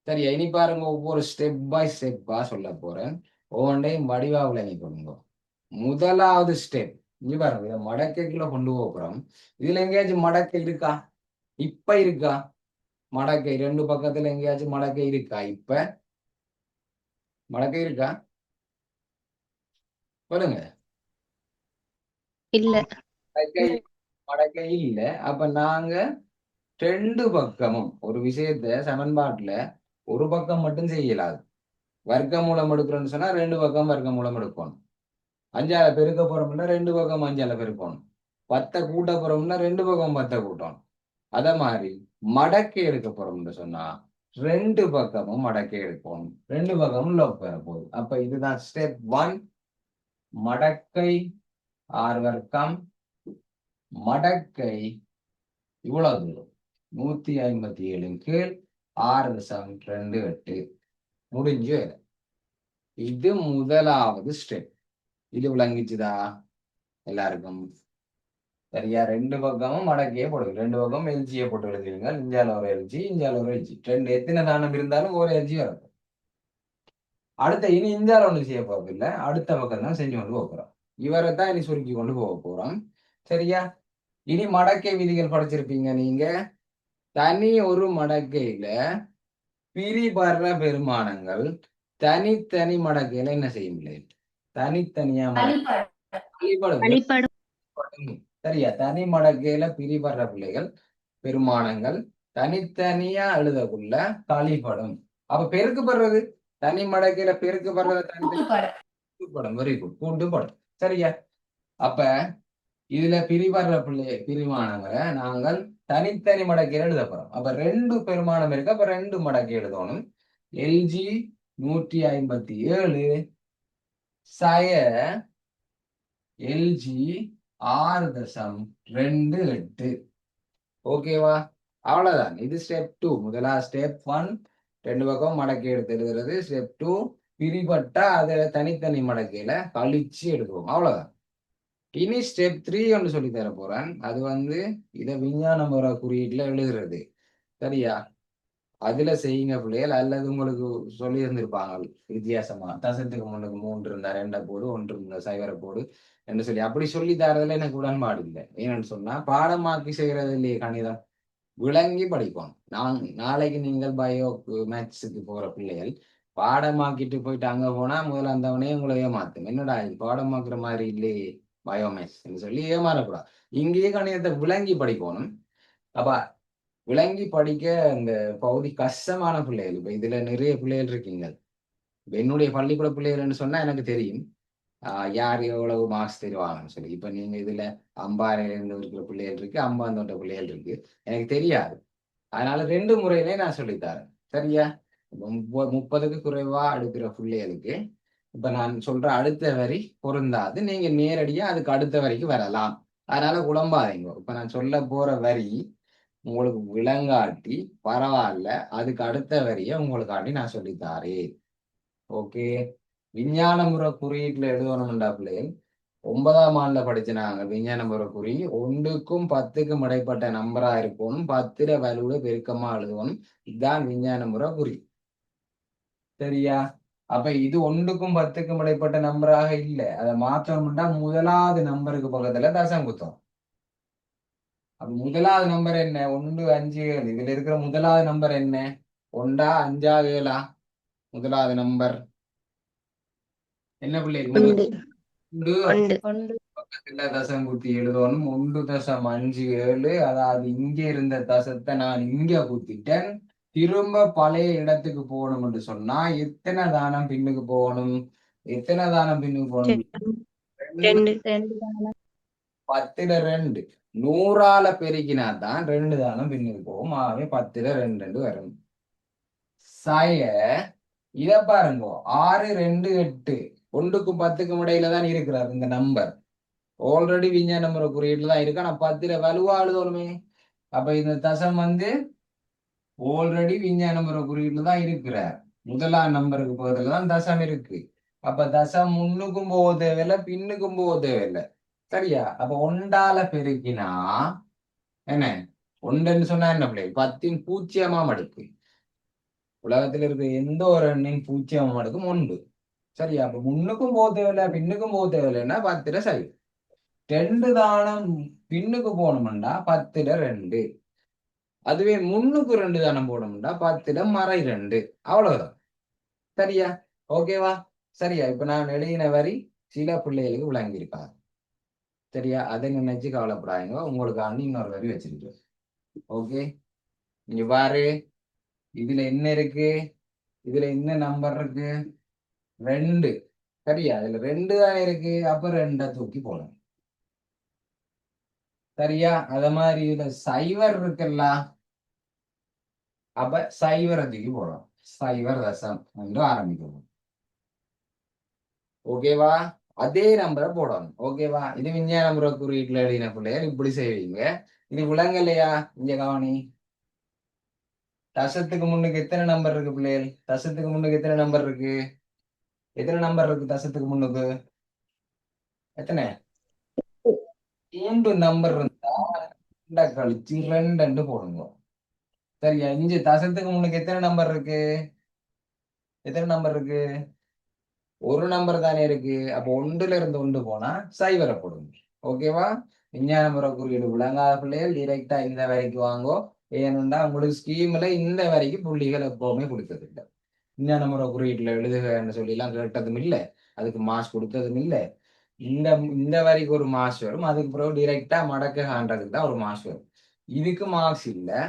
சரியா? இனி பாருங்க ஒவ்வொரு ஸ்டெப் பை ஸ்டெப்பா சொல்ல போறேன். ஒவ்வொன்றையும் வடிவா விளங்கி கொள்ளுங்க. முதலாவது ஸ்டெப் இங்க பாருங்க, இதை மடக்கைக்குள்ள கொண்டு போகிறோம். இதுல எங்கேயாச்சும் மடக்கை இருக்கா? இப்ப இருக்கா மடக்கை? 2 பக்கத்துல எங்கேயாச்சும் மடக்கை இருக்கா? இப்ப மடக்கை இருக்கா? சொல்லுங்க. இல்ல. மடக்கை இல்ல. அப்ப நாங்க 2 பக்கமும் ஒரு விஷயத்த சமன்பாட்டுல ஒரு பக்கம் மட்டும் செய்யலாது. வர்க்க மூலம் எடுக்கிறோம்னு சொன்னா 2 பக்கம் வர்க்க மூலம் எடுக்கணும். 5ஆல பெருக்க போறோம்னா 2 பக்கம் 5ஆல பெருக்கணும். 10 கூட்ட போறோம்னா 2 பக்கம் 10 கூட்டணும். அத மாதிரி மடக்கை எடுக்க போறோம்னு சொன்னா 2 பக்கமும் மடக்கை எடுக்கணும். 2 பக்கமும் லோப் பெற போகுது. அப்ப இதுதான் ஸ்டெப் 1. மடக்கை 6 வர்க்கம் மடக்கை இவ்வளவு தூரம் 157 கீழ் 6.28 முடிஞ்சு. இது முதலாவது ஸ்டெப். இது விளங்கிச்சுதா எல்லாருக்கும்? சரியா? 2 பக்கமும் மடக்கையே போடுங்க. 2 பக்கம் எல்ஜியை போட்டு எழுதுவீங்க. இஞ்சால ஒரு எல்ஜி, இஞ்சால ஒரு எல்ஜி. 2 எத்தனை தானம் இருந்தாலும் ஒரு எல்ஜி வரும். அடுத்த இனி இஞ்சால ஒண்ணு செய்ய போறது இல்லை. அடுத்த பக்கம் தான் செஞ்சு கொண்டு போக போறோம். இவரை தான் இனி சுருக்கி கொண்டு போக போறோம். சரியா? இனி மடக்கை விதிகள் படிச்சிருப்பீங்க நீங்க. தனி ஒரு மடக்கையில பிரிபடுற பெருமானங்கள் தனித்தனி மடக்கையில என்ன செய்ய முடியாது? தனித்தனியா வழிபடும். வழிபடும். சரியா? தனி மடக்கையில பிரிபடுற பிள்ளைகள் பெருமானங்கள் தனித்தனியா எழுதக்குள்ள கழிபடும். அப்ப பெருக்குப்படுறது தனி மடக்கையில பெருக்குப்படுறது தனிப்படும். Very good. கூட்டுப்படும். சரியா? அப்ப இதுல பிரிவர்ற பிரிமானங்களை நாங்கள் தனித்தனி மடக்கையில எழுத போறோம். அப்ப 2 பெருமானம் இருக்கு. அப்ப 2 மடக்கை எழுதணும். எல்ஜி 157 சய எல்ஜி 6.28. ஓகேவா? அவ்வளவுதான். இது ஸ்டெப் 2. முதலாவது ஸ்டெப் 1 2 பக்கம் மடக்கை எடுத்து எழுதுறது. ஸ்டெப் 2 பிரிபட்டா அதை தனித்தனி மடக்கையில கழிச்சு எடுக்குவோம். அவ்வளவுதான். இனி ஸ்டெப் 3 ஒன்று சொல்லி தர போறேன். அது இதை விஞ்ஞான முறை குறியீட்டுல எழுதுறது. சரியா? அதுல செய்யுங்க பிள்ளைகள். அல்லது உங்களுக்கு சொல்லி இருந்திருப்பாங்க வித்தியாசமா, தசத்துக்கு முன்னுக்கு 3 இருந்தா 2 போடு, 1 இருந்தா 0 போடு என்று சொல்லி. அப்படி சொல்லி தரதுல எனக்கு உடன்பாடு இல்லை. ஏன்னு சொன்னா பாடமாக்கி செய்யறது இல்லையே கணிதம். விளங்கி படிப்போம். நாளைக்கு நீங்கள் பயோக்கு மேத்ஸுக்கு போற பிள்ளைகள் பாடமாக்கிட்டு போயிட்டு அங்க போனா முதல்ல அந்தவனே உங்களை ஏமாத்தும். என்னடா இது பாடமாக்குற மாதிரி இல்லையே பயோமேத்ஸ் சொல்லி ஏமாறக்கூடாது. இங்கேயே கணிதத்தை விளங்கி படிக்கணும். அப்ப விளங்கி படிக்க இந்த பகுதி கஷ்டமான பிள்ளைகள். இப்ப இதுல நிறைய பிள்ளைகள் இருக்கீங்க. என்னுடைய பள்ளிக்கூட பிள்ளைகள்னு சொன்னா எனக்கு தெரியும் யார் எவ்வளவு மார்க்ஸ் தருவாங்கன்னு சொல்லி. இப்ப நீங்க இதுல அம்பாறையில இருந்து இருக்கிற பிள்ளைகள் இருக்கு, அம்பாந்தோட்ட பிள்ளைகள் இருக்கு, எனக்கு தெரியாது. அதனால 2 முறையிலே நான் சொல்லித்தரேன். சரியா? 30க்கு குறைவா எடுக்கிற பிள்ளைகளுக்கு இப்ப நான் சொல்ற அடுத்த வரி பொருந்தாது. நீங்க நேரடியா அதுக்கு அடுத்த வரிக்கு வரலாம். அதனால குழம்பாதீங்க. இப்ப நான் சொல்ல போற வரி உங்களுக்கு விளங்காட்டி பரவாயில்ல, அதுக்கு அடுத்த வரிய உங்களுக்காண்டி நான் சொல்லித்தாரேன். ஓகே. விஞ்ஞான முறை குறியீட்டுல எழுதணும்டா பிள்ளைகள். 9ஆம் ஆண்டுல படிச்ச நாங்க விஞ்ஞான முறை குறி 1க்கும் 10க்கும் இடைப்பட்ட நம்பரா இருக்கணும். 10 வலுவில பெருக்கமா எழுதணும். இதுதான் விஞ்ஞான முறை குறி. சரியா? அப்ப இது 1க்கும் 10க்கும் இடைப்பட்ட நம்பராக இல்லை. அதை மாற்றணும்னா முதலாவது நம்பருக்கு பக்கத்துல தசம் குத்தம். அப்ப முதலாவது நம்பர் என்ன? 1 5 7. இதுல இருக்கிற முதலாவது நம்பர் என்ன? 1 5 7. முதலாவது நம்பர் என்ன பிள்ளைகள்? பக்கத்துல தசம் குத்தி எழுதணும். 1.57. அதாவது இங்க இருந்த தசத்தை நான் இங்க குத்திட்டேன். திரும்ப பழைய இடத்துக்கு போகணும் என்று சொன்னா எத்தனை தானம் பின்னுக்கு போகணும்? எத்தனை தானம் பின்னுக்கு போகணும்? 10ல 2. 100ஆல பெருக்கினா தான் 2 தானம் பின்னுக்கு போகும். ஆகவே 10ல 2 வரும். சாய இத பாருங்க. 6 2 8. 1க்கும் 10க்கும் இடையில தான் இருக்கிறார் இந்த நம்பர். ஆல்ரெடி விஞ்ஞான நம்பர் குறியீட்டுல தான் இருக்கு. ஆனா 10ல வலுவா எழுதணுமே. அப்ப இந்த தசம் ஆல்ரெடி விஞ்ஞான நம்பர் குறியீட்டுல தான் இருக்கிறார். முதலாம் நம்பருக்கு பக்கத்துல தான் தசம் இருக்கு. அப்ப தசம் முன்னுக்கும் போக தேவையில்லை, பின்னுக்கும் போக தேவையில்லை. சரியா? அப்ப 1ஆல பெருக்கினா என்ன? 1ன்னு சொன்னா என்ன பிள்ளை? 10ன் பூஜ்ஜியமாம் அடுக்கு. உலகத்தில் இருக்க எந்த ஒரு எண்ணின் பூஜ்ஜியமாம் அடுக்கும் 1. சரியா? அப்ப முன்னுக்கும் போக தேவையில்லை, பின்னுக்கும் போக தேவையில்லைன்னா 10ல சரி. 2 தானம் பின்னுக்கு போகணும்டா 10ல 2. அதுவே முன்னுக்கு 2 தானம் போடணும்டா 10ல மறை 2. அவ்வளவுதான். சரியா? ஓகேவா? சரியா? இப்ப நான் எழுதின வரி சில பிள்ளைகளுக்கு விளங்கியிருக்காங்க. சரியா? அதை நினைச்சு கவலைப்படாதீங்க. உங்களுக்கு இன்னொரு வரி வச்சிருக்கேன். ஓகே. இங்க பாரு. இதுல என்ன இருக்கு? இதுல என்ன நம்பர் இருக்கு? 2. சரியா? இதுல 2 தான் இருக்கு. அப்ப 2 தூக்கி போடணும். சரியா? அத மாதிரி இதுல 0 இருக்குல்ல. அப்ப 0 தூக்கி போடணும். 0 என்று ஆரம்பிக்கணும். ஓகேவா? அதே நம்பரை போடணும். ஓகேவா? இது விஞ்ஞான முறை குறியீட்டுல எழுதின பிள்ளைகள் இப்படி செய்வீங்க. இது விளங்கலையா? இங்க கவனி. தசத்துக்கு முன்னுக்கு எத்தனை நம்பர் இருக்கு பிள்ளைகள்? தசத்துக்கு முன்னுக்கு எத்தனை நம்பர் இருக்கு? எத்தனை நம்பர் இருக்கு தசத்துக்கு முன்னுக்கு? எத்தனை? 3 நம்பர் இருந்தா 2 கழிச்சு 2 போடுங்க. சரியா? இங்க தசத்துக்கு முன்னுக்கு எத்தனை நம்பர் இருக்கு? எத்தனை நம்பர் இருக்கு? ஒரு நம்பர் தானே இருக்கு. அப்போ 1ல இருந்து 1 போனா 0 போடுங்க. ஓகேவா? விஞ்ஞான முறை குறியீடு விளங்காத பிள்ளைகள் டிரெக்டா இந்த வரைக்கு வாங்கோ. ஏனென்றா உங்களுக்கு ஸ்கீம்ல இந்த வரைக்கு புள்ளிகள் எப்பவுமே கொடுத்ததில்லை. விஞ்ஞான முறை குறியீட்டுல எழுதுகன்னு சொல்லி எல்லாம் கேட்டதும் இல்லை, அதுக்கு மார்க்ஸ் கொடுத்ததும் இல்லை. இந்த இந்த வரைக்கும் ஒரு மார்க்ஸ் வரும், அதுக்கு பிறகு டிரெக்டா மடக்க காண்றதுக்கு தான் ஒரு மார்க்ஸ் வரும். இதுக்கு மார்க்ஸ் இல்லை.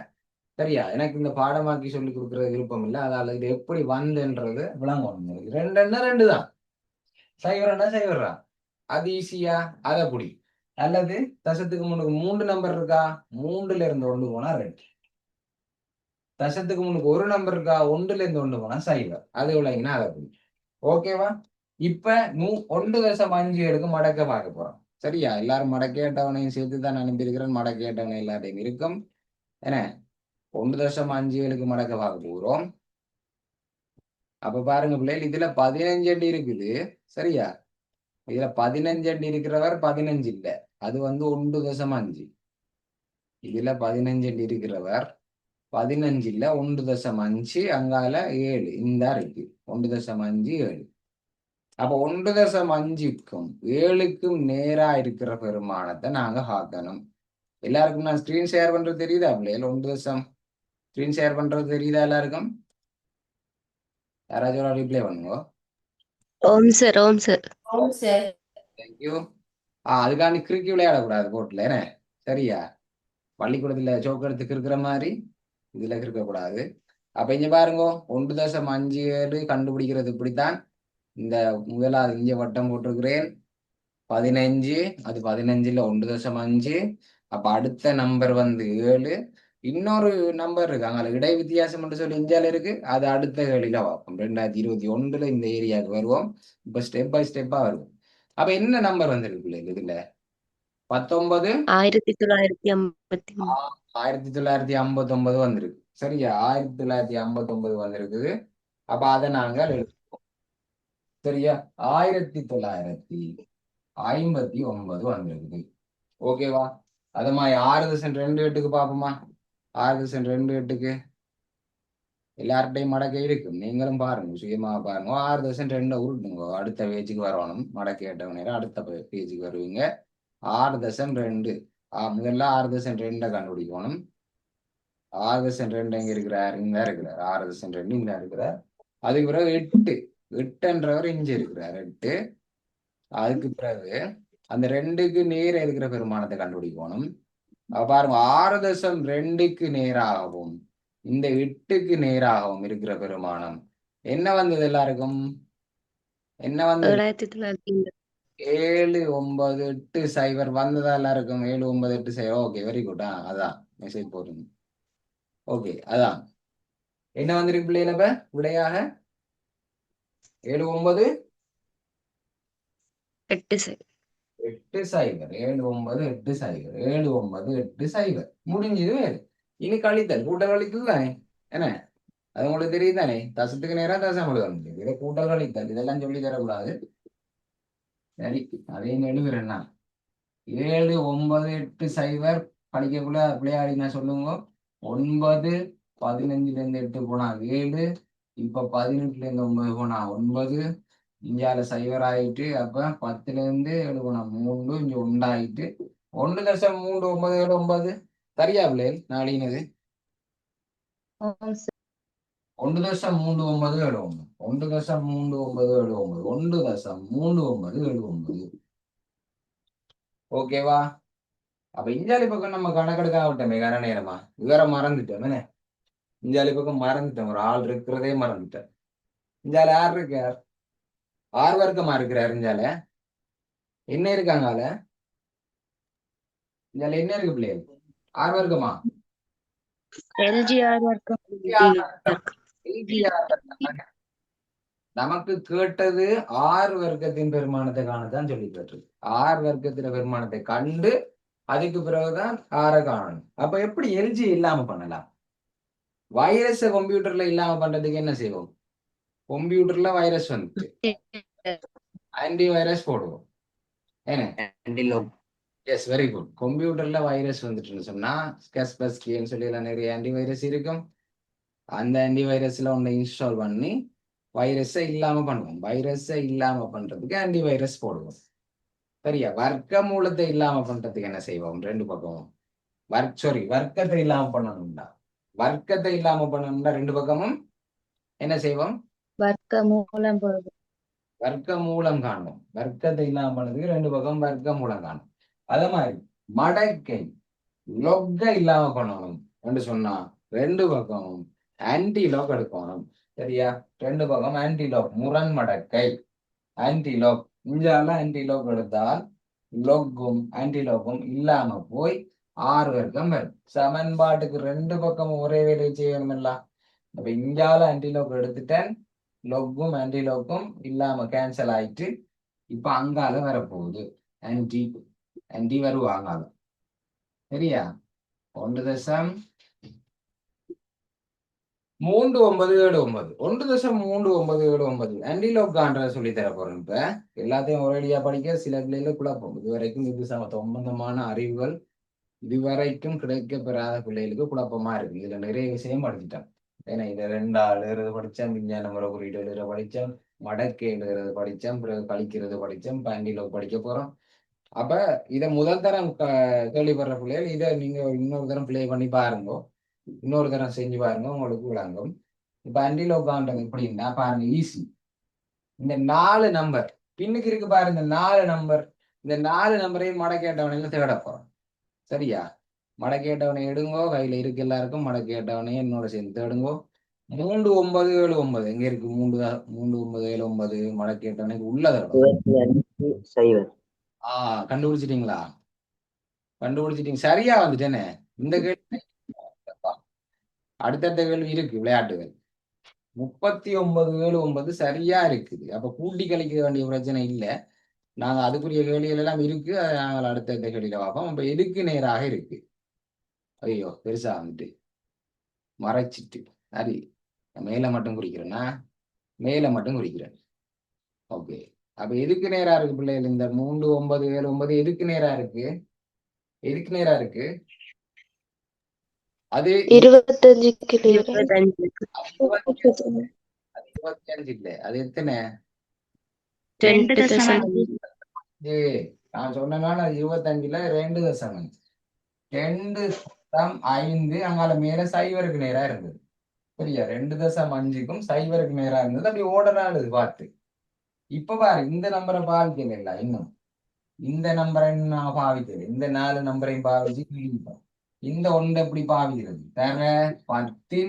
சரியா? எனக்கு இந்த பாடமாக்கி சொல்லி கொடுக்கறது விருப்பம் இல்லை. அதால இது எப்படி வந்துன்றது விளங்கணும். ரெண்டுன்னா ரெண்டு தான், சைவரன்னா சைவரா, அது ஈஸியா அதை புடி. அல்லது தசத்துக்கு முன்னுக்கு 3 நம்பர் இருக்கா, 3ல இருந்து 1 போனா 2. தசத்துக்கு முன்னுக்கு ஒரு நம்பர் இருக்கா, 1ல இருந்து 1 போனா சைவர். அது விளங்கினா அதை புடி. ஓகேவா? இப்ப 1.57க்கு மடக்க பார்க்க போறோம். சரியா? எல்லாரும் மடக்கேட்டவனையும் சேர்த்து தான் அனுப்பியிருக்கிறேன். மடக்கேட்டவனை எல்லாத்தையும் இருக்கும். என்ன 1.57க்கு மடக்க பார்க்க போகிறோம். அப்ப பாருங்க பிள்ளைகள், இதுல 15 அடி இருக்குது. சரியா? இதுல 15 அடி இருக்கிறவர் 15 இல்ல, அது 1.5. இதுல 15 அடி இருக்கிறவர் 15 இல்ல, 1.5. அங்கால 7 இந்த இருக்கு, 1.57. அப்ப 1.5க்கும் 7க்கும் நேரா இருக்கிற பெருமானத்தை நாங்க பார்க்கணும். எல்லாருக்கும் நான் ஸ்கிரீன் ஷேர் பண்றது தெரியுதா பிள்ளைகள்? 1. ஸ்கிரீன் ஷேர் பண்றது தெரியுதா எல்லாருக்கும்? யாராச்சும் ரிப்ளை பண்ணுங்க. ஓம் சார், ஓம் சார். ஓம் சார். தேங்க்யூ. அதுக்காண்டி கிறுக்கி விளையாடக்கூடாது போட்டுல, என்ன? சரியா? பள்ளிக்கூடத்துல சோக்கு எடுத்து கிறுக்கிற மாதிரி இதுல கிறுக்கக்கூடாது. அப்ப இங்க பாருங்க, 1.57 கண்டுபிடிக்கிறது இப்படித்தான். இந்த முதலாவது இங்க வட்டம் போட்டிருக்கிறேன், 15. அது 15ல 1.5. அப்ப அடுத்த நம்பர் 7. இன்னொரு நம்பர் இருக்கு அங்க இடை வித்தியாசம் என்று சொல்லி இந்தியால இருக்கு, அது அடுத்த கேள்வியில பார்ப்போம். 2021 இந்த ஏரியாவுக்கு வருவோம். இப்ப ஸ்டெப் பை ஸ்டெப்பா வருவோம். அப்ப என்ன நம்பர் வந்திருக்கு இதுல? 19. 1953. 1959 வந்திருக்கு. சரியா? 1959 வந்திருக்குது. அப்ப அதை நாங்கள் எழுதுவோம். சரியா? 1959 வந்திருக்குது. ஓகேவா? அது மாதிரி 6.28க்கு பார்ப்போமா? 6.28க்கு எல்லார்ட்டையும் மடக்கை இருக்கும், நீங்களும் பாருங்க, சுயமா பாருங்க. 6.2 உருட்டுங்க, அடுத்த பேஜுக்கு வரணும். மடக்கை கேட்ட நேரம் அடுத்த பேஜுக்கு வருவீங்க. 6.2. முதல்ல 6.2 கண்டுபிடிக்கணும். 6.2 எங்க இருக்கிறார்? இங்க இருக்கிறார். 6.2 இங்க இருக்கிறார். அதுக்கு பிறகு 8. 8என்றவர் இங்க இருக்கிறார். 8. அதுக்கு பிறகு அந்த 2க்கு நேர இருக்கிற பெருமானத்தை கண்டுபிடிக்கணும். பாருங்க, 6.2க்கு நேராகவும் இந்த 8க்கு நேராகவும் இருக்கிற பெருமானம் என்ன வந்தது எல்லாருக்கும்? என்ன வந்தது? 798 வந்ததா எல்லாருக்கும்? 798. Okay, very good. அதான் மெசேஜ் போடுங்க. ஓகே, அதான் என்ன வந்திருக்கு பிள்ளைகள? விடையாக 79 8 சார். 8-0. 7980. 7980 முடிஞ்சது. வேறு இனி கழித்தல், கூட்டல் கழித்தல் தானே, என்ன? அது உங்களுக்கு தெரியும் தானே, தசத்துக்கு நேரம் தசம் எழுத இதை கூட்டல் கழித்தல் இதெல்லாம் சொல்லி தரக்கூடாது. சரி, அதையும் எழுதுறேன்னா 7980 படிக்கக்குள்ள பிள்ளையாடினா சொல்லுங்க. 9 15ல இருந்து 8 போனா 7. இப்ப 18ல இருந்து 9 போனா 9. இந்தியால 0 ஆயிட்டு. அப்ப 10ல இருந்து 7 போனா 3. இங்க 1 ஆயிட்டு. 1.3979 சரியா பிள்ளைகள்? நாளினது ஓம் சார். 1.3979. 1.3979. 1.3979. ஓகேவா? அப்ப இஞ்சாலி பக்கம் நம்ம கணக்கெடுக்க விட்டோமே கன நேரமா, இவர மறந்துட்டோம். என்ன? இஞ்சாலி பக்கம் மறந்துட்டோம், ஒரு ஆள் இருக்கிறதே மறந்துட்டேன். இஞ்சால யார் இருக்கார்? 6 வர்க்கமா இருக்கிறார். இஞ்சால என்ன இருக்காங்க? இஞ்சால என்ன இருக்கு பிள்ளைகள்? 6 வர்க்கமா? எல்ஜிஆர் வர்க்கம். நமக்கு கேட்டது 6 வர்க்கத்தின் பெருமானத்தை காணத்தான் சொல்லி கேட்டது. 6 வர்க்கத்தின பெருமானத்தை கண்டு அதுக்கு பிறகுதான் 6 காணணும். அப்ப எப்படி எல்ஜி இல்லாம பண்ணலாம்? வைரஸ் கம்ப்யூட்டர்ல இல்லாம பண்றதுக்கு என்ன செய்வோம்? கம்ப்யூட்டர்ல வைரஸ் வந்துட்டு ஆன்டி வைரஸ் போடுவோம். என்ன? Yes, very good. கம்ப்யூட்டர்ல வைரஸ் வந்துட்டுன்னு சொன்னா கஸ்பஸ்கின்னு சொல்லி நிறைய ஆன்டி வைரஸ் இருக்கும். அந்த ஆன்டி வைரஸ்ல ஒன்றை இன்ஸ்டால் பண்ணி வைரஸை இல்லாம பண்ணுவோம். வைரஸை இல்லாம பண்றதுக்கு ஆன்டி வைரஸ் போடுவோம். சரியா? வர்க்க மூலத்தை இல்லாம பண்றதுக்கு என்ன செய்வோம்? ரெண்டு பக்கமும் வர்க்கத்தை இல்லாம பண்ணணும்டா. வர்க்கத்தை இல்லாம பண்ணணும்டா ரெண்டு பக்கமும் என்ன செய்வோம்? வர்க்க மூலம் பொழுது. வர்க்க மூலம் காணும். வர்க்கத்தை இல்லாம பண்ணதுக்கு ரெண்டு பக்கம் வர்க்க மூலம் காணும். அதே மாதிரி மடக்கை லொக்க இல்லாம பண்ணணும் என்று சொன்னா ரெண்டு பக்கமும் ஆன்டி லாக் எடுக்கணும். சரியா? ரெண்டு பக்கம் ஆன்டி லாக், முரண் மடக்கை ஆன்டி லாக். இஞ்சால ஆன்டி லாக் எடுத்தால் லொக்கும் ஆன்டி லாக்கும் இல்லாம போய் 6 வர்க்கம் வரும். சமன்பாட்டுக்கு ரெண்டு பக்கமும் ஒரே வேலையை செய்யணும்ல. அப்ப இஞ்சால ஆன்டி லாக் எடுத்துட்டேன், லொக்கும் ஆன்டி லாக்கும் இல்லாம கேன்சல் ஆயிட்டு இப்ப அங்கால வரப்போகுது ஆன்டி ஆன்டி வருவாங்க. சரியா? 1.3979 1.3979 ஆன்டிலோக்கான்ற சொல்லி தர போறேன். இப்ப எல்லாத்தையும் ஒரேடியா படிக்க சில பிள்ளைகளுக்கு குழப்பம். இதுவரைக்கும் இது சம்பந்தமான அறிவுகள் இதுவரைக்கும் கிடைக்கப்பெறாத பிள்ளைகளுக்கு குழப்பமா இருக்கு. இதுல நிறைய விஷயம் படிச்சுட்டேன். ஏன்னா இதை ரெண்டாள் எழுத படிச்சேன், விஞ்ஞான முறை குறியீடு எழுத படிச்சேன், மடக்கை எழுதுறது படிச்சேன், பிறகு கழிக்கிறது படிச்சேன், இப்ப ஆன்டிலோக் படிக்க போறோம். அப்ப இதை முதல் தரம் கேள்விப்படுற பிள்ளைகள் இதை நீங்க இன்னொரு தரம் பிளே பண்ணி பாருங்க, இன்னொரு தரம் செஞ்சு பாருங்க, உங்களுக்கு விளங்கும். இப்ப ஆன்டிலோக்கான்றது எப்படின்னா பாருங்க, ஈஸி. இந்த 4 நம்பர் பின்னுக்கு இருக்கு பாருங்க, இந்த 4 நம்பர், இந்த 4 நம்பரையும் மடக்கேட்டவனையில தேட போறோம். சரியா? மடக்கேட்டவனை எடுங்கோ, கையில இருக்கு எல்லாருக்கும். மடக்கேட்டவனையும் என்னோட சேர்ந்து தேடுங்கோ. 3979 எங்க இருக்கு? 3979 மடக்கேட்டவனைக்கு உள்ளத கண்டுபிடிச்சிட்டீங்களா? கண்டுபிடிச்சிட்டீங்க. சரியா வந்துட்டேனே. இந்த கேள்வி அடுத்தடுத்த கேள்வி இருக்கு, விளையாட்டுகள். 3979 சரியா இருக்குது. அப்ப கூட்டி கழிக்க வேண்டிய பிரச்சனை இல்லை. நாங்க அதுக்குரிய கேள்விகள் எல்லாம் இருக்கு, அதை நாங்கள் அடுத்தடுத்த கேள்வியில பார்ப்போம். அப்ப எதுக்கு நேராக இருக்கு? ஐயோ பெருசா வந்துட்டு மறைச்சிட்டு. சரி, மேல மட்டும் குறிக்கிறேன்னா மேல மட்டும் குறிக்கிறேன். ஓகே, அப்ப எதுக்கு நேரா இருக்கு பிள்ளைகள்? இந்த 3979 எதுக்கு நேரா இருக்கு? எதுக்கு நேரா இருக்கு? அது 25 25 இல்லை, அது எத்தனை? 2.5. நான் சொன்னனால 25ல 2.5 2.5 அங்கால மேல சைவருக்கு நேரா இருந்தது. சரியா? 2.5க்கும் சைவருக்கு நேரா இருந்தது. அப்படி ஓடனாடு பார்த்து இப்ப பாரு, இந்த நம்பரை பாவிக்கல இல்ல, இன்னும் இந்த நம்பரை நான் பாவிக்கல. இந்த 4 நம்பரையும் பாவிச்சு இந்த ஒன்று எப்படி பாவிக்கிறது? தர 10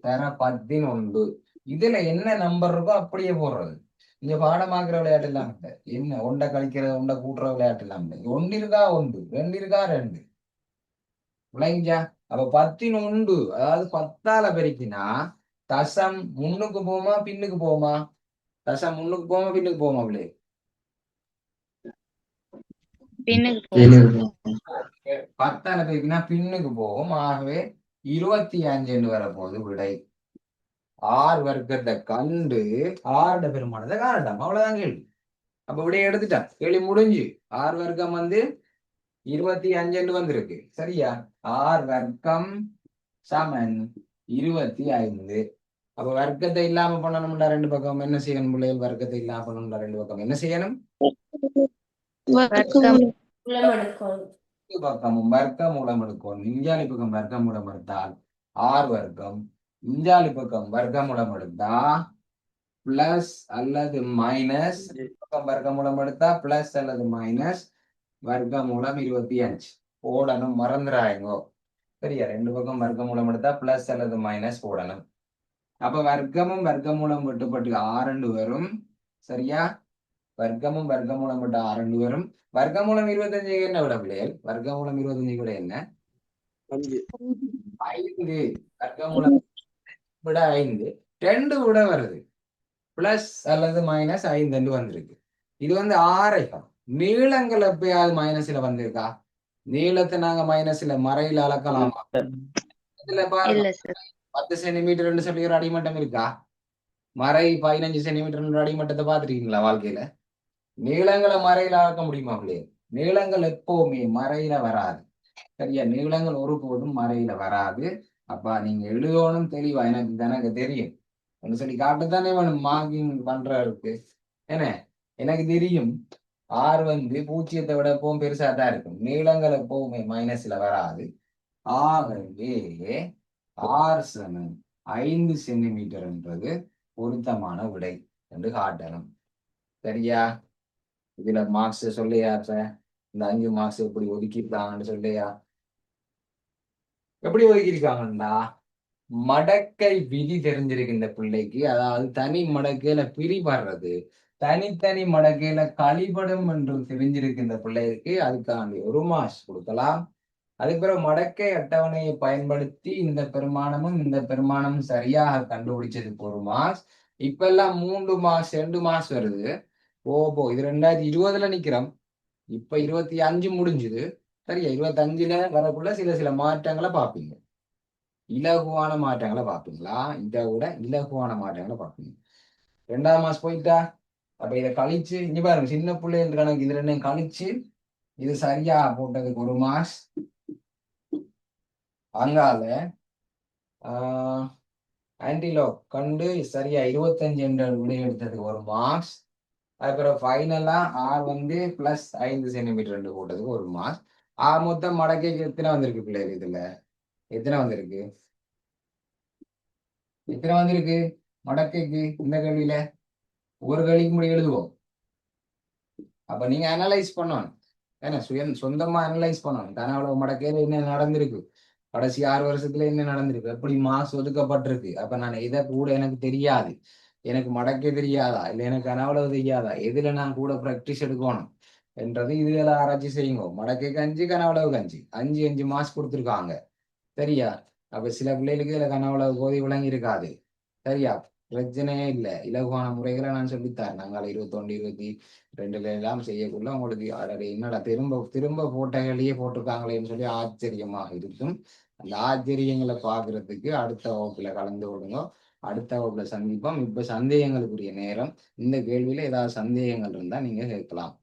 தர 10 இதுல என்ன நம்பர் இருக்கோ அப்படியே போடுறது. இங்க பாடமாக்குற விளையாட்டு எல்லாம் இல்லை. என்ன ஒன்றை கழிக்கிறது, ஒன்றை கூட்டுற விளையாட்டு எல்லாம் இல்லை. ஒன்று இருக்கா 1, 2 இருக்கா 2. விளைஞ்சா அப்ப 11, அதாவது 10ஆல பெருக்கினா தசம் முன்னுக்கு போமா பின்னுக்கு போமா? தசம் முன்னுக்கு போமா பின்னுக்கு போமா? அப்படியே பின்னுக்கு 10ஆல பெருக்கினா பின்னுக்கு போகும். ஆகவே 25 வரப்போகுது விடை. 6 வர்க்கத்தை கண்டு 6 பெருமானதை காணட்டாம். அவ்வளவுதான் கேள்வி. அப்ப விடைய எடுத்துட்டான், கேள்வி முடிஞ்சு. 6 வர்க்கம் 25 வந்திருக்கு. சரியா? 6 வர்க்கம் சமன் 25. அப்ப வர்க்கத்தை இல்லாம பண்ணணும்டா ரெண்டு பக்கம் என்ன செய்யணும் பிள்ளைகள்? வர்க்கத்தை இல்லாம பண்ணணும்டா ரெண்டு பக்கம் என்ன செய்யணும்? பக்கமும் வர்க்க மூலம் எடுக்கணும். இஞ்சாலி பக்கம் வர்க்க மூலம் எடுத்தால் 6 வர்க்கம், இஞ்சாலி பக்கம் வர்க்க மூலம் எடுத்தா பிளஸ் அல்லது மைனஸ், பக்கம் வர்க்க மூலம் எடுத்தா பிளஸ் அல்லது மைனஸ் வர்க்க மூலம் 25 போடணும், மறந்துடாயங்கோ. சரியா? ரெண்டு பக்கம் வர்க்க மூலம் எடுத்தா பிளஸ் அல்லது மைனஸ் போடணும். அப்ப வர்க்கமும் வர்க்க மூலம் வெட்டுப்பட்டு 6 வரும். சரியா? வர்க்கமும் வர்க்க மூலம் விட்டு 6 வரும். வர்க்க மூலம் 25 என்ன விட பிள்ளைகள்? வர்க்க மூலம் 25 விட என்ன? 5. வர்க்க மூலம் விட 5 2 விட வருது. பிளஸ் அல்லது மைனஸ் 5 வந்திருக்கு. இது 6. நீளங்கள் எப்பயாவது மைனஸ்ல வந்திருக்கா? நீளத்தை நாங்க மைனஸ்ல மறையில அளக்கலாமா? இதுல பாருங்க, 10 சென்டிமீட்டர் சொல்லி ஒரு அடிமட்டம் இருக்கா? மறை 15 சென்டிமீட்டர் அடிமட்டத்தை பார்த்துருக்கீங்களா வாழ்க்கையில? நீளங்களை மறையில அளக்க முடியுமா பிள்ளைய? நீளங்கள் எப்பவுமே மறையில வராது. சரியா? நீளங்கள் ஒருபோதும் மறையில வராது. அப்ப நீங்க எழுதணும் தெளிவா. எனக்கு தெரியும் சொல்லி காட்டுத்தானே வேணும் மார்க்கிங் பண்றதுக்கு. என்ன எனக்கு தெரியும், ஆர் வந்து பூஜ்ஜியத்தை விட எப்பவும் பெருசா தான் இருக்கும். நீளங்கள் எப்பவுமே மைனஸ்ல வராது. ஆகவே ஆர் சமன் 5 சென்டிமீட்டர் என்றது பொருத்தமான விடை என்று காட்டணும். சரியா? இதுல மார்க்ஸ் சொல்லையா? இந்த 5 மார்க்ஸ் எப்படி ஒதுக்கிட்டாங்கன்னு சொல்லையா? எப்படி ஒதுக்கியிருக்காங்கண்டா, மடக்கை விதி தெரிஞ்சிருக்கு இந்த பிள்ளைக்கு. அதாவது தனி மடக்கையில பிரிபடுறது, தனித்தனி மடக்கையில கழிபடும் என்று தெரிஞ்சிருக்கு இந்த பிள்ளைக்கு. அதுக்காண்டி 1 மார்க்ஸ் கொடுக்கலாம். அதுக்கு பிறகு மடக்கை அட்டவணையை பயன்படுத்தி இந்த பெருமானமும் இந்த பெருமானமும் சரியாக கண்டுபிடிச்சதுக்கு 1 மார்க்ஸ். இப்ப எல்லாம் 3 மார்க்ஸ் 2 மார்க்ஸ் வருது. ஓபோ இது 2020ல நிக்கிறோம். இப்ப 25 முடிஞ்சுது. சரியா? 25ல வரக்குள்ள சில மாற்றங்களை பார்ப்பீங்க. இலகுவான மாற்றங்களை பார்ப்பீங்களா? இதை விட இலகுவான மாற்றங்களை பார்ப்பீங்க. 2ஆம் மாசம் போயிட்டா, அப்ப இதை கழிச்சு இங்க பாருங்க, சின்ன பிள்ளைகள் கணக்கு இது ரெண்டையும் கழிச்சு இது சரியா போட்டதுக்கு 1 மார்க்ஸ். அங்கால ஆன்டிலோக் கண்டு சரியா 25 என்ற விடை எடுத்ததுக்கு 1 மார்க்ஸ். அதுக்கப்புறம் ஃபைனலா ஆர் வந்து +5 சென்டிமீட்டர் போட்டதுக்கு 1 மார்க்ஸ். மொத்தம் மடக்கைக்கு எத்தனை வந்திருக்கு பிள்ளைகள்? இதுல எத்தனை வந்திருக்கு? எத்தனை வந்திருக்கு மடக்கைக்கு இந்த கேள்வியில? ஒரு கேள்விக்கு முடிவு எழுதுவோம். அப்ப நீங்க அனலைஸ் பண்ணணும். ஏன்னா சொந்தமா அனலைஸ் பண்ணணும். கனவுல மடக்கையில என்ன நடந்திருக்கு, கடைசி 6 வருஷத்துல என்ன நடந்திருக்கு, எப்படி மார்க்ஸ் ஒதுக்கப்பட்டிருக்கு. அப்ப நான் இதை கூட எனக்கு தெரியாது, எனக்கு மடக்கே தெரியாதா, இல்லை எனக்கு கனவுளவு தெரியாதா, எதுல நான் கூட ப்ராக்டிஸ் எடுக்கணும் என்றது இதுல ஆராய்ச்சி செய்யுங்க. மடக்கைக்கு 5, கனவுளவுக்கு 5, 5 மார்க்ஸ் கொடுத்துருக்காங்க. சரியா? அப்ப சில பிள்ளைகளுக்கு இதுல கனவுளவு போதி விளங்கி இருக்காது. சரியா? பிரச்சனையே இல்லை. இலகுவான முறைகளை நான் சொல்லித்தாரேன். நாங்கள் 21, 22 எல்லாம் செய்யக்குள்ள உங்களுக்கு என்னடா திரும்ப திரும்ப போட்டோகளையே போட்டிருக்காங்களேன்னு சொல்லி ஆச்சரியமாக இருக்கும். அந்த ஆச்சரியங்களை பார்க்கறதுக்கு அடுத்த வகுப்புல கலந்து கொள்ளுங்க. அடுத்த வகுப்புல சந்திப்போம். இப்ப சந்தேகங்களுக்குரிய நேரம். இந்த கேள்வியில ஏதாவது சந்தேகங்கள் இருந்தா நீங்க கேட்கலாம்.